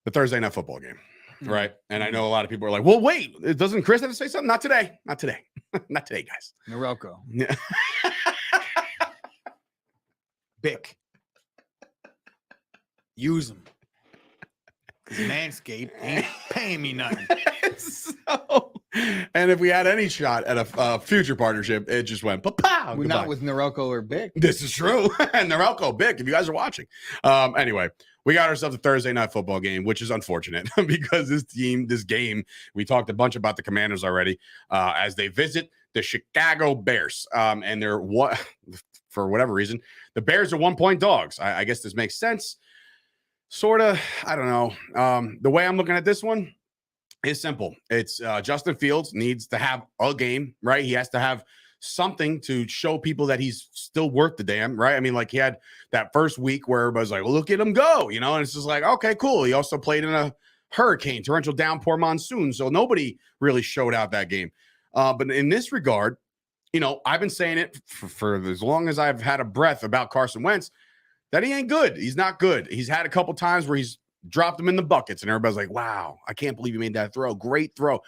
the Thursday Night Football game. Right. And I know a lot of people are like, well, wait, doesn't Chris have to say something? Not today. Not today. Not today, guys. Norelco. Yeah. Bic. Use them. Manscaped ain't paying me nothing. And if we had any shot at a future partnership, it just went pa-pow. We're not with Norelco or Bic. This is true. And Norelco, Bic, if you guys are watching. Anyway, we got ourselves a Thursday Night Football game, which is unfortunate because this game, we talked a bunch about the Commanders already as they visit the Chicago Bears. And they're for whatever reason, the Bears are 1-point dogs. I guess this makes sense. Sort of, I don't know. The way I'm looking at this one is simple. It's Justin Fields needs to have a game, right? He has to have something to show people that he's still worth the damn, right? I mean, like he had that first week where everybody's like, well, look at him go, you know, and it's just like, okay, cool. He also played in a hurricane, torrential downpour monsoon. So nobody really showed out that game. But in this regard, you know, I've been saying it for as long as I've had a breath about Carson Wentz, that he ain't good. He's not good. He's had a couple times where he's dropped them in the buckets and everybody's like, wow, I can't believe he made that throw. Great throw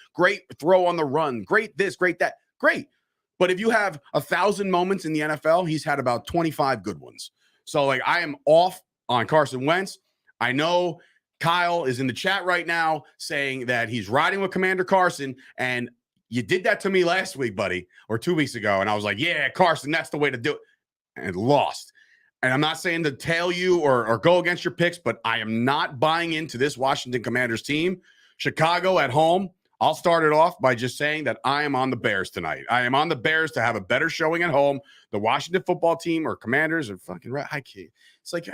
on the run. Great this, great that. Great. But if you have 1,000 moments in the NFL, he's had about 25 good ones. So like I am off on Carson Wentz. I know Kyle is in the chat right now saying that he's riding with Commander Carson, and you did that to me last week, buddy, or 2 weeks ago. And I was like, yeah, Carson, that's the way to do it. And lost. and I'm not saying to tail you or go against your picks, but I am not buying into this Washington Commanders team. Chicago at home. I'll start it off by just saying that I am on the Bears tonight. I am on the Bears to have a better showing at home. The Washington football team or Commanders are fucking right. It's like,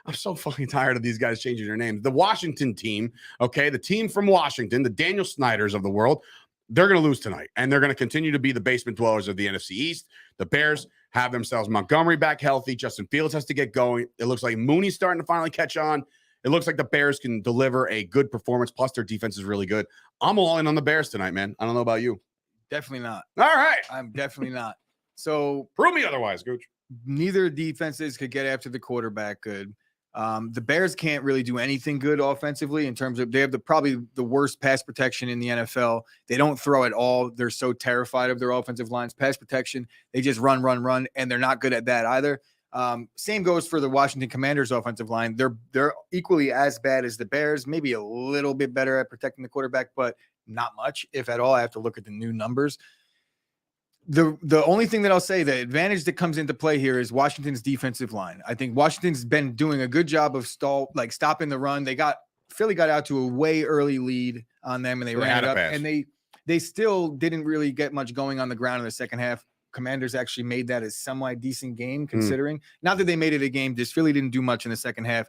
I'm so fucking tired of these guys changing their names. The Washington team, okay, the team from Washington, the Daniel Snyders of the world, they're going to lose tonight, and they're going to continue to be the basement dwellers of the NFC East. The Bears have themselves Montgomery back healthy. Justin Fields has to get going. It looks like Mooney's starting to finally catch on. It looks like the Bears can deliver a good performance, plus their defense is really good. I'm all in on the Bears tonight, man. I don't know about you. Definitely not. All right. I'm definitely not. So prove me otherwise, Gooch. Neither defenses could get after the quarterback good. The Bears can't really do anything good offensively in terms of they have probably the worst pass protection in the NFL. They don't throw at all. They're so terrified of their offensive line's pass protection. They just run, and they're not good at that either. Same goes for the Washington Commanders offensive line. They're equally as bad as the Bears, maybe a little bit better at protecting the quarterback, but not much, if at all. I have to look at the new numbers. The only thing that I'll say, the advantage that comes into play here is Washington's defensive line. I think Washington's been doing a good job of stopping the run. Philly got out to a way early lead on them, and they ran it up, and they still didn't really get much going on the ground in the second half. Commanders actually made that a semi-decent game, considering not that they made it a game. Just Philly didn't do much in the second half.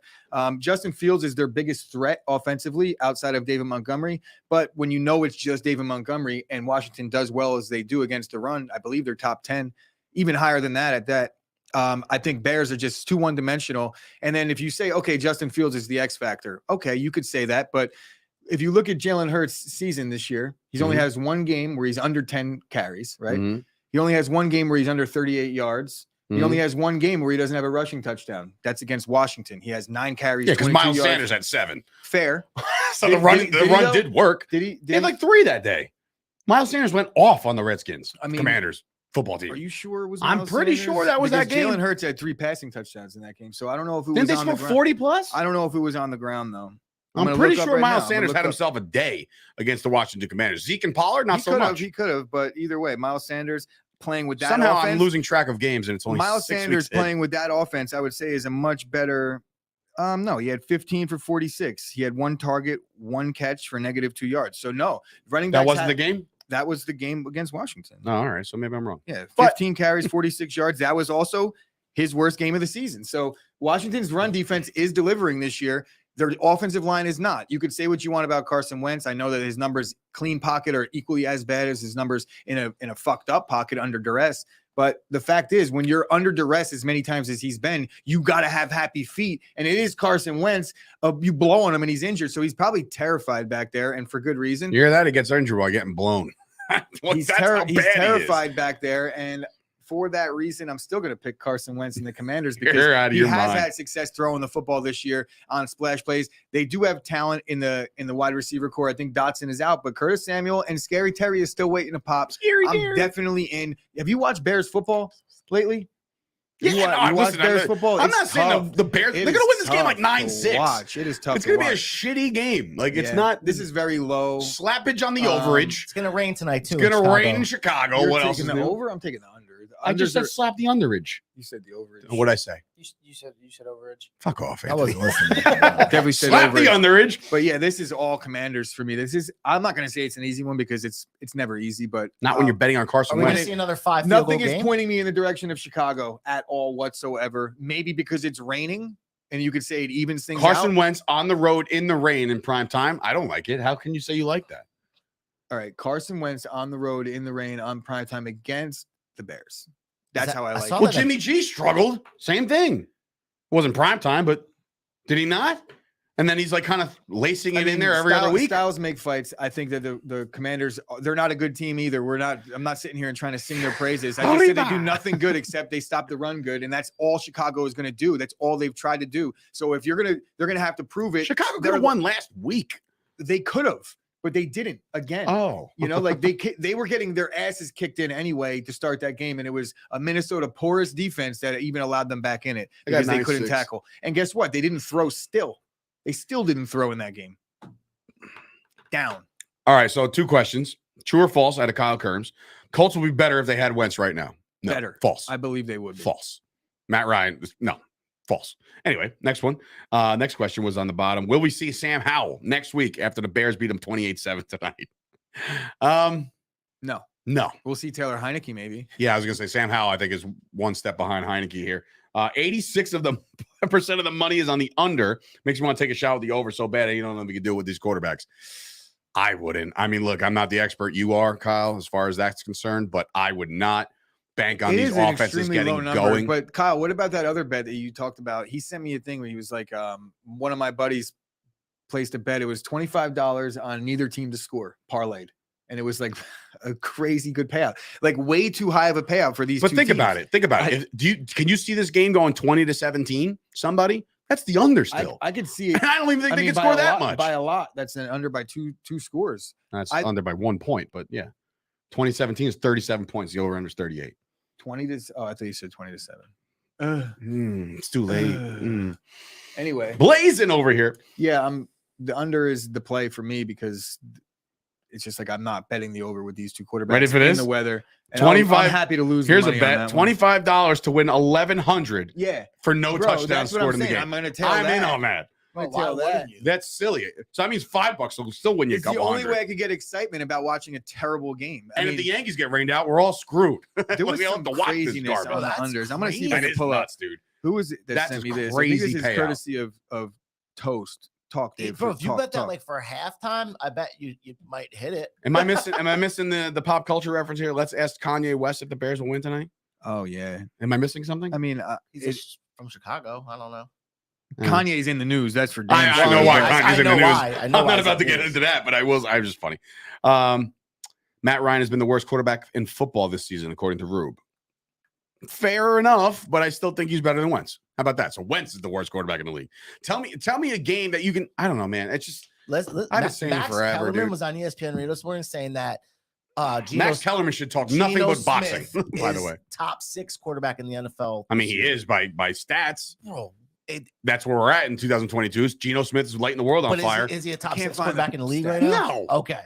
Justin Fields is their biggest threat offensively outside of David Montgomery. But when you know it's just David Montgomery and Washington does well as they do against the run, I believe they're top 10, even higher than that at that. I think Bears are just too one-dimensional. And then if you say, okay, Justin Fields is the X factor, okay, you could say that. But if you look at Jalen Hurts' season this year, he's only has one game where he's under 10 carries, right? He only has one game where he's under 38 yards. He only has one game where he doesn't have a rushing touchdown. That's against Washington. He has 9 carries. Yeah, because Miles Sanders had 7. Fair. So the run did work. He had like 3 that day. Miles Sanders went off on the Redskins. Commanders football team. Are you sure it was? I'm pretty sure that was that game. Jalen Hurts had 3 passing touchdowns in that game, so I don't know if it Didn't was they on the score ground. 40 plus? I don't know if it was on the ground though. I'm pretty sure Miles Sanders had himself a day against the Washington Commanders. Zeke and Pollard, not so much. He could have, but either way, Miles Sanders playing with that somehow offense, I'm losing track of games, and it's only Miles 6 Sanders weeks playing in. with that offense. I would say is a much better. No, he had 15 for 46. He had 1 target, 1 catch for -2 yards. So no, running back. That wasn't the game. That was the game against Washington. Oh, all right, so maybe I'm wrong. Yeah, 15 carries, 46 yards. That was also his worst game of the season. So Washington's run defense is delivering this year. Their offensive line is not. You could say what you want about Carson Wentz. I know that his numbers clean pocket are equally as bad as his numbers in a fucked up pocket under duress. But the fact is, when you're under duress as many times as he's been, you got to have happy feet. And it is Carson Wentz. You blow on him and he's injured. So he's probably terrified back there, and for good reason. You hear that? He gets injured while getting blown. He's terrified back there. And for that reason, I'm still going to pick Carson Wentz and the Commanders because he has had success throwing the football this year on splash plays. They do have talent in the wide receiver core. I think Dotson is out, but Curtis Samuel and Scary Terry is still waiting to pop. I'm definitely in. Have you watched Bears football lately? Yeah, you watch Bears football. I'm not saying the Bears. They're going to win this game like 9-6. Watch. It is tough. It's going to be a shitty game. Like it's not. This is very low. Slappage on the overage. It's going to rain tonight too. It's going to rain in Chicago. You're What else? Taking the over? I'm taking the under. I just said slap the underage. You said the overage. What'd I say? You said overage. Fuck off, I Anthony. wasn't listening. Definitely said Slap the underage. But yeah, this is all Commanders for me. I'm not going to say it's an easy one because it's never easy, but Not when you're betting on Carson We're going to Wentz. see another 5 field nothing goal is game. pointing me in the direction of Chicago at all whatsoever. Maybe because it's raining and you could say it evens things Carson out. Wentz on the road in the rain in prime time. I don't like it. How can you say you like that? All right, Carson Wentz on the road in the rain on prime time against the Bears. That's how I like it. Well, Jimmy G struggled. Same thing. Wasn't prime time, but did he not? And then he's like kind of lacing it in there every other week. Styles make fights. I think that the Commanders, they're not a good team either. I'm not sitting here and trying to sing their praises. I just said they do nothing good except they stop the run good, and that's all Chicago is going to do. That's all they've tried to do. So if they're going to have to prove it. Chicago could have won last week. They could have, but they didn't again. Oh, like they were getting their asses kicked in anyway to start that game, and it was a Minnesota porous defense that even allowed them back in it because they couldn't tackle. And guess what? They didn't throw still. They still didn't throw in that game. Down. All right, so 2 questions. True or false out of Kyle Kerms. Colts will be better if they had Wentz right now. No, Better. False. I believe they would be. False. Matt Ryan, no, false. Anyway, next one. Next question was on the bottom. Will we see Sam Howell next week after the Bears beat him 28-7 tonight? No. We'll see Taylor Heineke maybe. Yeah, I was gonna say Sam Howell, I think, is one step behind Heineke here. 86% of the money is on the under. Makes me want to take a shot with the over so bad. You don't know what we can do with these quarterbacks. I wouldn't. I mean, look, I'm not the expert you are, Kyle, as far as that's concerned, but I would not bank on these offenses getting going. But Kyle, what about that other bet that you talked about? He sent me a thing where he was like, one of my buddies placed a bet. It was $25 on neither team to score, parlayed. And it was like a crazy good payout, like way too high of a payout for these. But two think teams. about it. Think about it. Can you see this game going 20-17? Somebody that's the under still. I could see it. I don't even think they can score that much by a lot. That's an under by two scores. That's under by 1 point. But yeah, 2017 is 37 points. The over under is 38. 20 to. Oh, I thought you said 20-7. It's too late. Anyway, blazing over here. Yeah, the under is the play for me because. It's just like I'm not betting the over with these two quarterbacks. Ready for this? In the weather. And 25. I'm happy to lose. Here's a bet: $25 to win $1,100. Yeah, for no touchdowns scored in the game. I'm going to tell. I'm in on that. That's silly. So that means $5 will still win you a couple hundred. It's the only way I could get excitement about watching a terrible game. And if the Yankees get rained out, we're all screwed. There was some craziness on the unders. I'm going to see if I can pull up, dude. Who was it that sent me this? Crazy payout. Courtesy of Toast. Talk, Dave. Bro, if you bet that like for halftime, I bet you might hit it. Am I missing the pop culture reference here? Let's ask Kanye West if the Bears will win tonight. Oh yeah. Am I missing something? I mean, he's from Chicago. I don't know. Kanye's in the news. That's for damn sure. I know why Kanye's in the news. I'm not about to get into that, but I was just funny. Matt Ryan has been the worst quarterback in football this season, according to Rube. Fair enough, but I still think he's better than Wentz. How about that? So Wentz is the worst quarterback in the league. Tell me a game that you can. I don't know, man. It's just I've been saying it forever. Kellerman dude. was on ESPN Radio this morning saying that Max Kellerman should talk nothing but boxing. By the way, top 6 quarterback in the NFL. I mean, he is by stats. Bro, that's where we're at in 2022. Geno Smith is lighting the world on fire. Is he a top 6 quarterback in the league right now? No. Okay.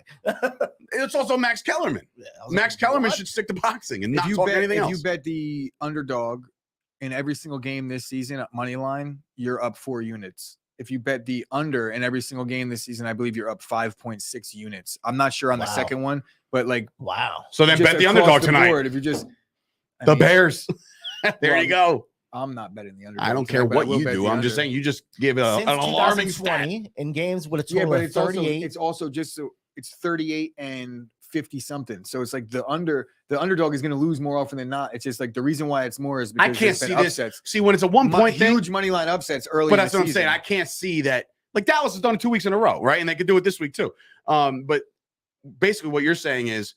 It's also Max Kellerman. Yeah, Max Kellerman should stick to boxing and not talk anything else. If you bet the underdog in every single game this season at money line, you're up 4 units. If you bet the under in every single game this season, I believe you're up 5.6 units. I'm not sure on the second one, but like So then bet the underdog tonight. Board, if you just the Bears. There you go. I'm not betting the underdog. I don't care what you do. I'm just saying you just give an alarming stat in games with a total of 38. It's also just so it's 38 and 50 something. So it's like the underdog is going to lose more often than not. It's just like the reason why it's more is because I can't see upsets. this. See, when it's a 1 point thing, huge money line upsets early. But that's what I'm saying. I can't see that. Like Dallas has done it 2 weeks in a row, right? And they could do it this week too. But basically, what you're saying is,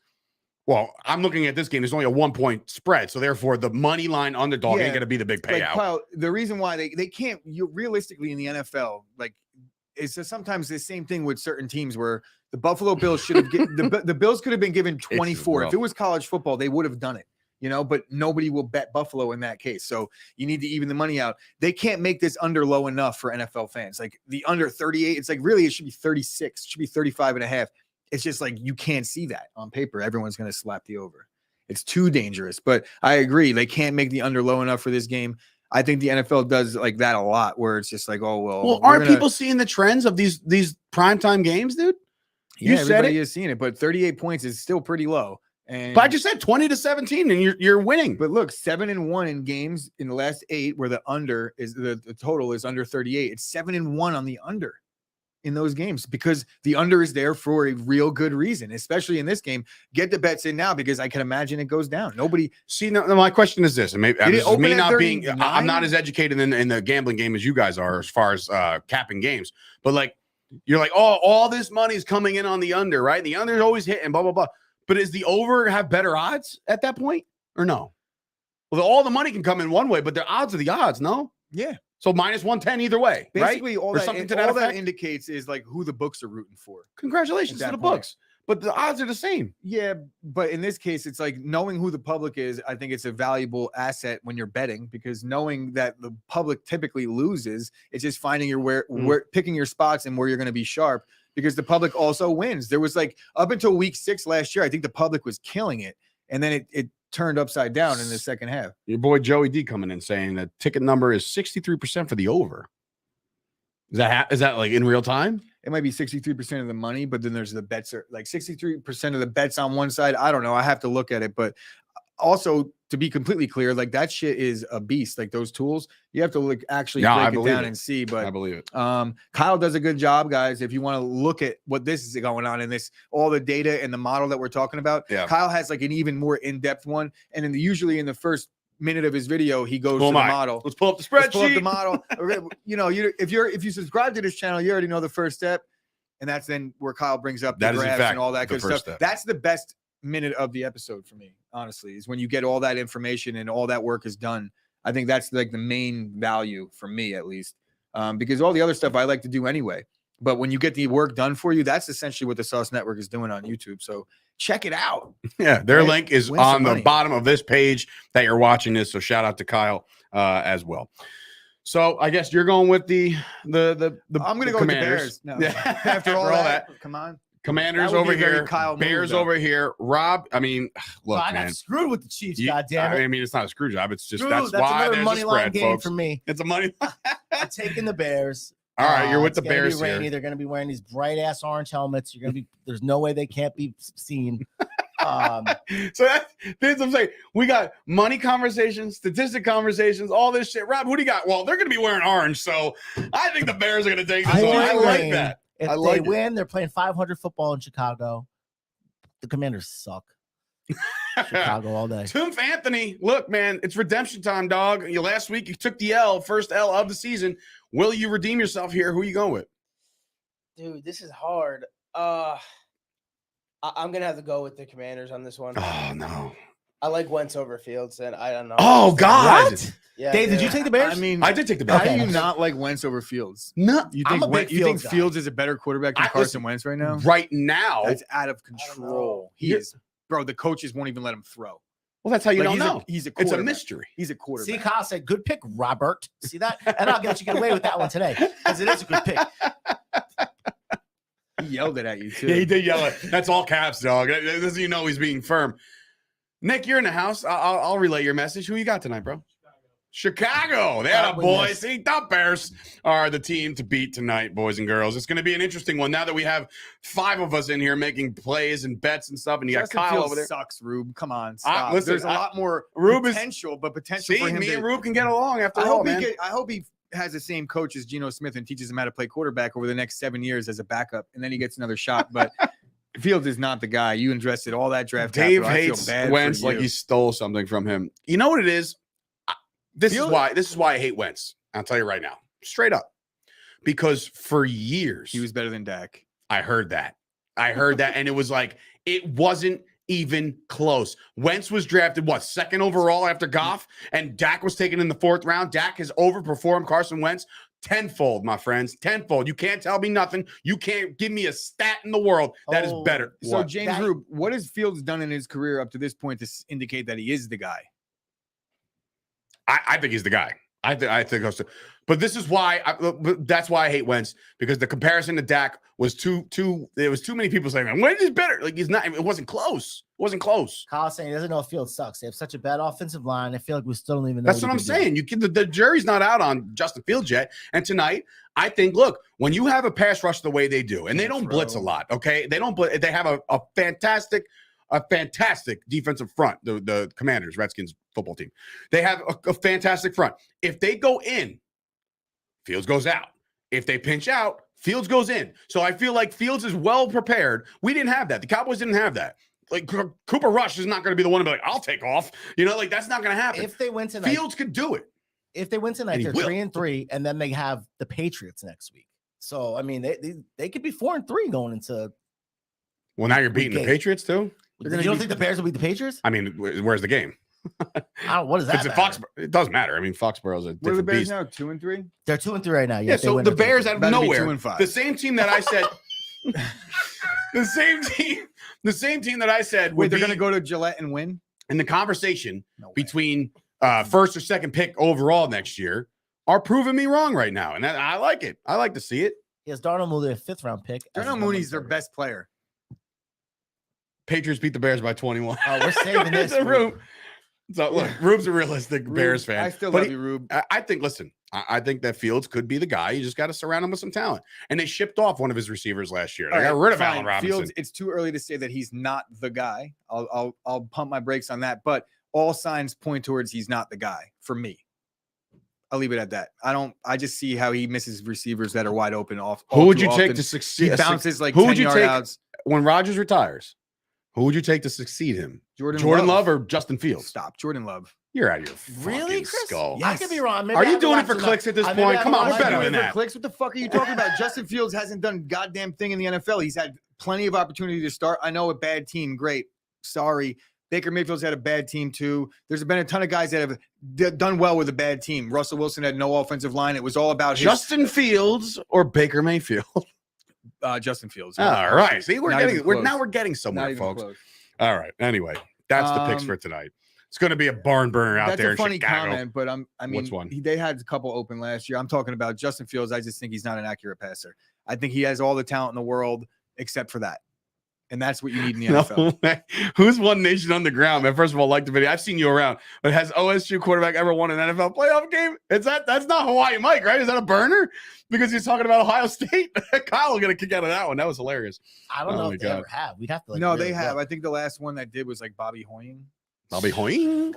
well, I'm looking at this game. There's only a 1 point spread, so therefore the money line underdog ain't going to be the big payout. Like, Kyle, the reason why they can't realistically in the NFL, like it's just sometimes the same thing with certain teams where the Buffalo Bills should have the Bills could have been given 24. If it was college football, they would have done it, but nobody will bet Buffalo in that case. So you need to even the money out. They can't make this under low enough for NFL fans. Like the under 38, it's like really it should be 36, it should be 35.5. It's just like you can't see that on paper. Everyone's going to slap the over. It's too dangerous. But I agree. They can't make the under low enough for this game. I think the NFL does like that a lot where it's just like, oh, well. Aren't people seeing the trends of these primetime games, dude? Yeah, everybody is seeing it. But 38 points is still pretty low. But I just said 20-17 and you're winning. But look, 7-1 in games in the last 8 where the under is the total is under 38. It's 7-1 on the under in those games because the under is there for a real good reason, especially in this game. Get the bets in now because I can imagine it goes down. Nobody see. No, my question is this, and maybe this is me not being. I'm not as educated in the gambling game as you guys are as far as capping games. But like you're like, oh, all this money is coming in on the under, right? And the under is always hitting, blah blah blah. But is the over have better odds at that point or no? Well, all the money can come in one way, but the odds are the odds, no? Yeah. So -110 either way, basically right? all that indicates is like who the books are rooting for. Congratulations to the books, but the odds are the same. Yeah, but in this case, it's like knowing who the public is. I think it's a valuable asset when you're betting because knowing that the public typically loses, it's just finding your where picking your spots and where you're going to be sharp because the public also wins. There was like up until week 6 last year, I think the public was killing it. And then it turned upside down in the second half. Your boy Joey D coming in saying that ticket number is 63% for the over. Is that like in real time? It might be 63% of the money, but then there's the bets are like 63% of the bets on one side. I don't know. I have to look at it, but also to be completely clear, like that shit is a beast. Like those tools, you have to look actually break it down and see. But I believe it. Kyle does a good job, guys. If you want to look at what this is going on in this, all the data and the model that we're talking about, Kyle has like an even more in-depth one. And usually in the first minute of his video, he goes to the model. Let's pull up the spreadsheet. Let's pull up the model. If you subscribe to this channel, you already know the first step, and that's then where Kyle brings up the graphs and all that good stuff. Step. That's the best minute of the episode for me, honestly, is when you get all that information and all that work is done. I think that's like the main value for me, at least, because all the other stuff I like to do anyway. But when you get the work done for you, that's essentially what the Sauce Network is doing on YouTube. So check it out. Yeah, their link is on the bottom of this page that you're watching this. So shout out to Kyle as well. So I guess you're going with the I'm going to go with the Bears. No. Yeah. After all that, come on. Commanders over here, Bears over here. Rob, I mean, look, I got screwed with the Chiefs. Goddamn it! I mean, it's not a screw job. It's just that's why there's money a line spread, game folks. for me. It's a money line. I'm taking the Bears. All right, you're with the Bears It's gonna be rainy. here. They're going to be wearing these bright ass orange helmets. You're going to be. There's no way they can't be seen. So that's what I'm saying. We got money conversations, statistic conversations, all this shit. Rob, who do you got? Well, they're going to be wearing orange, so I think the Bears are going to take this one. I like that. If they win, they're playing 500 football in Chicago. The Commanders suck. Chicago all day. Tim Anthony, look, man, it's redemption time, dog. Last week you took the L, first L of the season. Will you redeem yourself here? Who are you going with? Dude, this is hard. I'm gonna have to go with the Commanders on this one. Oh no. I like Wentz over Fields, and I don't know. Oh God. What? Yeah, Dave, did you take the Bears? I mean, I did take the Bears. How do you not like Wentz over Fields? No, you I'm think a big you think Fields guy. Fields is a better quarterback than Carson Wentz right now? Right now, That's out of control. He is, bro. The coaches won't even let him throw. Well, that's how you don't know. He's a it's quarterback. a mystery. He's a quarterback. See, Kyle said, "Good pick, Robert." See that? And I'll let you get away with that one today because it is a good pick. He yelled it at you too. Yeah, he did yell it. That's all caps, dog. This is, you know, he's being firm. Nick, you're in the house. I'll relay your message. Who you got tonight, bro? Chicago. They're the boys. See, the Bears are the team to beat tonight, boys and girls. It's going to be an interesting one now that we have 5 of us in here making plays and bets and stuff, and you got Kyle over there. Sucks, Rube. Come on, stop. Listen, There's a lot more potential, but potential see, for him. Me and Rube can get along after all, man. I hope he has the same coach as Geno Smith and teaches him how to play quarterback over the next 7 years as a backup, and then he gets another shot. But Fields is not the guy. You invested all that draft Dave capital. hates Wentz like he stole something from him. You know what it is? This is why I hate Wentz. I'll tell you right now, straight up, because for years he was better than Dak. I heard that, and it was like it wasn't even close. Wentz was drafted second overall after Goff, and Dak was taken in the 4th round. Dak has overperformed Carson Wentz tenfold, my friends, tenfold. You can't tell me nothing. You can't give me a stat in the world that is better. So James Rube, what has Fields done in his career up to this point to indicate that he is the guy? I think he's the guy. I think, but this is why. That's why I hate Wentz, because the comparison to Dak was too. There was too many people saying, "Man, Wentz is better." Like he's not. It wasn't close. It wasn't close. Kyle saying he doesn't know if Fields sucks. They have such a bad offensive line. I feel like we still don't even know. That's what I'm saying. The jury's not out on Justin Fields yet. And tonight, I think, look, when you have a pass rush the way they do, and they don't blitz a lot, okay? They don't blitz. They have a fantastic defensive front. The Commanders, Redskins football team. They have a fantastic front. If they go in, Fields goes out. If they pinch out, Fields goes in. So I feel like Fields is well prepared. We didn't have that. The Cowboys didn't have that. Like Cooper Rush is not going to be the one to be like, I'll take off. You know, like that's not going to happen. If they win tonight, Fields could do it. If they win tonight, they're 3-3, and then they have the Patriots next week. So I mean, they could be 4-3 going into. Well, now you're beating the Patriots too. You don't think the Bears will beat the Patriots? I mean, where's the game? What is that? It doesn't matter. I mean, Foxborough's a different What are the Bears beast. now? 2-3. They're 2-3 right now. Yeah. So the Bears out of nowhere, 2-5. the same team that I said, the same team that I said. Wait, they're going to go to Gillette and win in the conversation between first or second pick overall next year are proving me wrong right now, and I like it. I like to see it. Yes, Darnell Mooney, a 5th round pick. Darnell Mooney's their best player. Patriots beat the Bears by 21. Oh, we're saving this. So look, Rube's a realistic Bears fan. I still but love you, Rube. I think, listen, I think that Fields could be the guy. You just got to surround him with some talent. And they shipped off one of his receivers last year. They got rid of Allen Robinson. Fields, it's too early to say that he's not the guy. I'll pump my brakes on that. But all signs point towards he's not the guy for me. I'll leave it at that. I just see how he misses receivers that are wide open off. Who would you take to succeed? He bounces like who 10 would you yard take outs. when Rodgers retires? Who would you take to succeed him? Jordan Love or Justin Fields? Stop. Jordan Love. You're out of your Really, fucking Chris? skull. I could be wrong. Maybe Are I you haven't doing it for watched clicks at this enough. Maybe point? I Come on, haven't we're watched better enough. than that. Clicks? What the fuck are you talking about? Justin Fields hasn't done goddamn thing in the NFL. He's had plenty of opportunity to start. I know a bad team. Great. Sorry. Baker Mayfield's had a bad team too. There's been a ton of guys that have done well with a bad team. Russell Wilson had no offensive line. It was all about Justin Fields or Baker Mayfield. Justin Fields. All right. See, Not even close. we're getting Not somewhere, even folks. close. All right. Anyway, that's the picks for tonight. It's going to be a barn burner out That's there a in funny Chicago. comment, but Which one? They had a couple open last year. I'm talking about Justin Fields. I just think he's not an accurate passer. I think he has all the talent in the world except for that. And that's what you need in the NFL. No way. Who's One Nation on the ground, man? First of all, like the video. I've seen you around, but has OSU quarterback ever won an NFL playoff game? That's not Hawaii Mike, right? Is that a burner? Because he's talking about Ohio State. Kyle will get a kick out of that one. That was hilarious. I don't Oh know my if they God. ever have. We'd have to. No, really they have. look. I think the last one that did was like Bobby Hoying. Bobby Hoying.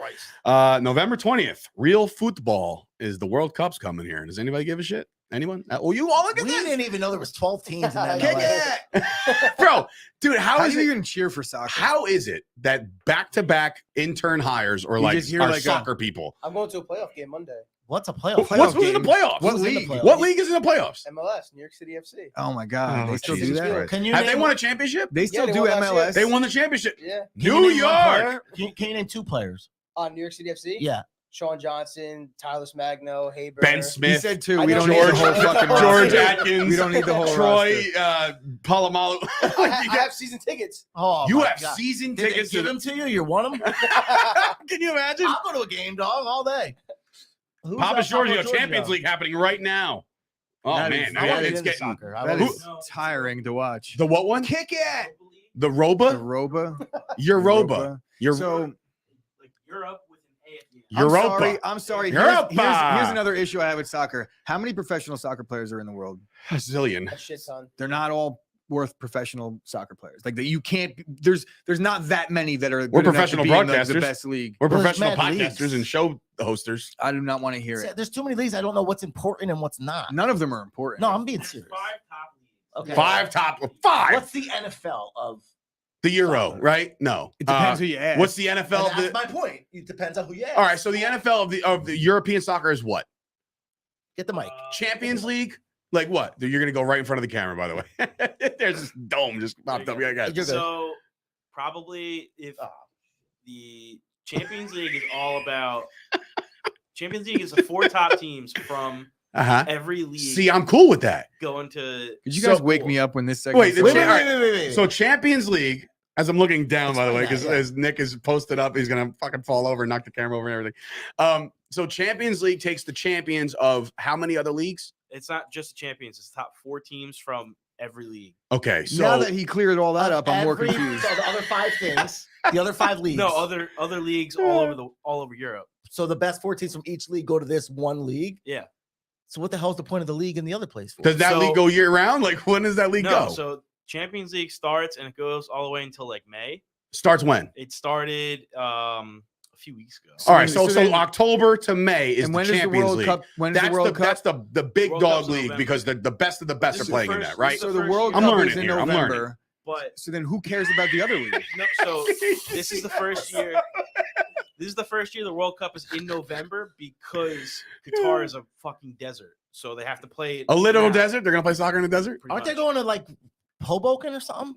November 20th. Real football is the World Cup's coming here. Does anybody give a shit? Anyone? Oh, you all look at We this. didn't even know there was 12 teams in that. Kick MLS. it! Bro, dude, How how do is you it? even cheer for soccer? How is it that back-to-back intern hires or You like just hear are like a- soccer people? I'm going to a playoff game Monday. What's a playoff? Playoff Who's in the game? playoffs? What Who's in the league? playoffs? What league is in the playoffs? MLS, New York City FC. Oh my God. Oh, They still do Jesus that? Christ. Can you Have they name won a one- championship? They still they do won last year. MLS. They won the championship. Yeah. Can New you name one York. player? Can you name two players? New York City FC. Yeah. Sean Johnson, Tyler Smagno, Haber. Ben He Smith. said two. I We know don't need the whole George- fucking George roster. Atkins. We don't need the whole Troy roster. Palomalo. I have season tickets. Oh, You my have God. season Did they tickets give to them to you? You won them? Can you imagine? I'll go to a game, dog, all day. Who's Papa that Giorgio Champions League happening right now. Oh That man, is- man, I want to get it's into getting soccer. I That wanna- is tiring to watch. the what one? Kick it. The The Roba? Roba. Europa. Your So Europe with an A at the end. Europa. I'm sorry. Europa. Here's another issue I have with soccer. How many professional soccer players are in the world? A zillion. A shit ton. They're not all worth professional soccer players. Like that, you can't. There's not that many that are. We're good enough to professional be in the broadcasters. best league. We're Well, there's professional mad podcasters leagues. and show hosters. I do not want to hear it. There's too many leagues. I don't know what's important and what's not. None of them are important. No, I'm being There's serious. 5 top leagues. Okay. Five. What's the NFL of? The Euro, right? No. It depends who you ask. What's the And NFL? of that's the- my point. It depends on who you ask. all right, so the NFL of the European soccer is what? Get the mic. Champions League? Like what? You're gonna go right in front of the camera, by the way. There's this dome just popped up. Yeah, guys. You're good. So probably if the Champions League is all about Champions League is the 4 top teams from Uh-huh. every league See, I'm cool with that. going to. Could you guys So- wake me up when this segment? Wait, the Wait, cha- wait, wait, wait, wait. So Champions League, as I'm looking down, by the way, Explain because that, yeah. as Nick is posted up, he's gonna fucking fall over and knock the camera over and everything. So Champions League takes the champions of how many other leagues? It's not just the champions; it's top 4 teams from every league. Okay, so now that he cleared all that up, I'm more Every- confused. So the other 5 things, the other 5 leagues. No, other leagues all over Europe. So the best 4 teams from each league go to this one league. Yeah. So what the hell's the point of the league in the other place for? does that So- league go year round? Like when does that league No, go? so Champions League starts and it goes all the way until like May. Starts when? It started a few weeks ago. All right, so then- October to May is and the when is the Champions World League. Cup? When is That's the World Cup? that's the big World dog Cup's in league November. because the best of the best This are is the playing in first- that, right? this So is the first World year. I'm Cup learning is in here, I'm learning. November. But So then who cares about the other league? no, so this is the first year. This is the first year the World Cup is in November because Qatar is a fucking desert, so they have to play it A little now, desert. They're gonna play soccer in the desert. pretty Aren't they much. going to like Hoboken or something?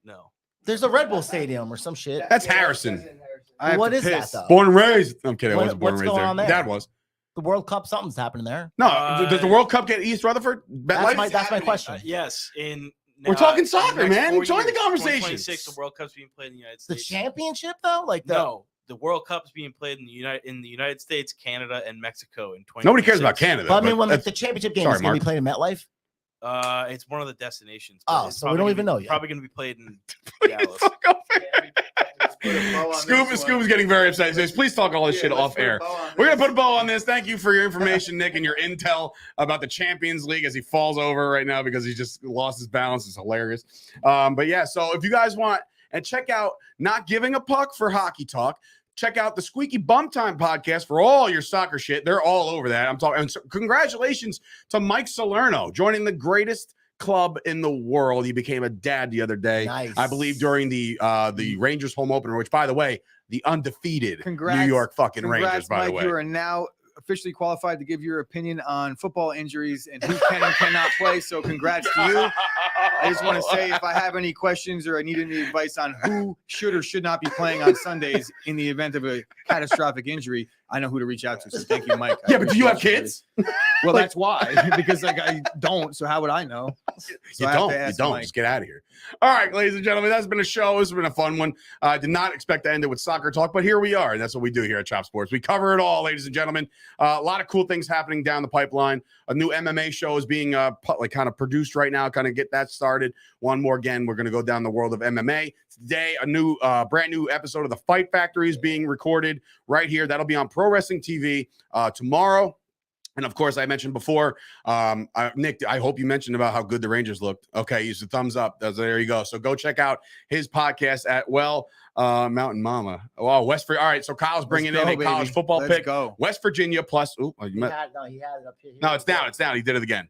No, There's a Red Bull Stadium or some shit. That's Harrison. I have What to is that piss. though? Born and raised. I'm kidding. I What- wasn't born and what's raised going there. on there? Dad was. The World Cup, something's happening there. No, Uh, does the World Cup get East Rutherford? That's my happening. question. Yes, in We're talking in the soccer, next man. 4 Join the years, conversation. 2026, the World Cup's being played in the United The States. championship though, like the No, the World Cup's being played in the United States, Canada, and Mexico in 2026. Nobody cares about Canada. But I mean, but when like that's- the championship game Sorry, is going to be Mark. played in MetLife. It's one of the destinations. Oh, but it's so we probably don't gonna even be- know yet. Probably going to be played in Please Dallas. fuck off. Scoob's getting very upset. He says, please talk all this shit off air. We're going to put a bow on this. Thank you for your information, Nick, and your intel about the Champions League as he falls over right now because he just lost his balance. It's hilarious. But yeah, so if you guys want, and check out Not Giving a Puck for Hockey Talk. Check out the Squeaky Bum Time podcast for all your soccer shit. They're all over that. I'm talking. And so congratulations to Mike Salerno joining the greatest club in the world. He became a dad the other day. Nice. I believe during the Rangers home opener, which, by the way, the undefeated New York fucking Rangers, by Mike, the way. You are now officially qualified to give your opinion on football injuries and who can and cannot play. So congrats to you. I just want to say if I have any questions or I need any advice on who should or should not be playing on Sundays in the event of a catastrophic injury, I know who to reach out to. So thank you, Mike. Yeah, but do you have kids? Well, that's why. Because I don't. So how would I know? So You I have don't. to ask Mike. Just get out of here. All right, ladies and gentlemen, that's been a show. This has been a fun one. I did not expect to end it with soccer talk, but here we are. And that's what we do here at Chop Sports. We cover it all, ladies and gentlemen. A lot of cool things happening down the pipeline. A new MMA show is being kind of produced right now, kind of get that started. One more again, we're going to go down the world of MMA. Today, a new brand new episode of The Fight Factory is being recorded right here. That'll be on Pro Wrestling TV tomorrow. And of course, I mentioned before, Nick, I hope you mentioned about how good the Rangers looked. Okay, use the thumbs up. There you go. So go check out his podcast at Mountain Mama. Oh, West Virginia. All right, so Kyle's bringing in a college football pick. Go. West Virginia plus. Ooh, He had it up here. no, it's down. It's down. He did it again.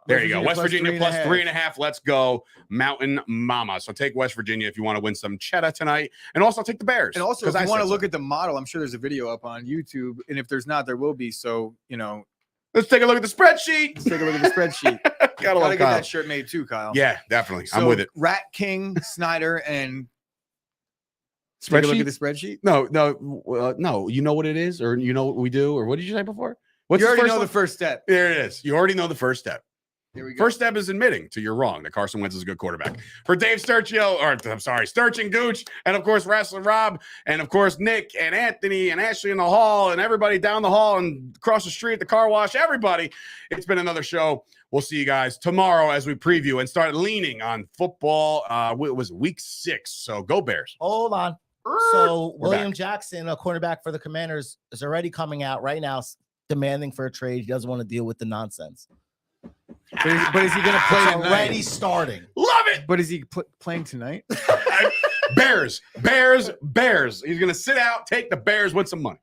There you go. West Virginia plus 3.5. Let's go, Mountain Mama. So take West Virginia if you want to win some cheddar tonight. And also take the Bears. And also, if you want to look at the model, I'm sure there's a video up on YouTube. And if there's not, there will be. So, let's take a look at the spreadsheet. let's take a look at the spreadsheet. Gotta get that shirt made too, Kyle. Yeah, definitely. So, I'm with it. Rat King, Snyder, and take a look at the spreadsheet. No. You know what it is, or you know what we do, or what did you say before? You already know the first step. There it is. You already know the first step. Here we go. First step is admitting to you're wrong, that Carson Wentz is a good quarterback. For Dave Sturch and Gooch, and of course, Wrestler Rob, and of course, Nick and Anthony and Ashley in the hall, and everybody down the hall and across the street at the car wash, everybody. It's been another show. We'll see you guys tomorrow as we preview and start leaning on football. It was week 6, so go Bears. Hold on. So We're William back. Jackson, a cornerback for the Commanders, is already coming out right now demanding for a trade. He doesn't want to deal with the nonsense. But is he going to play It's tonight? already starting. Love it. But is he playing tonight? Bears. He's going to sit out, take the Bears, win some money.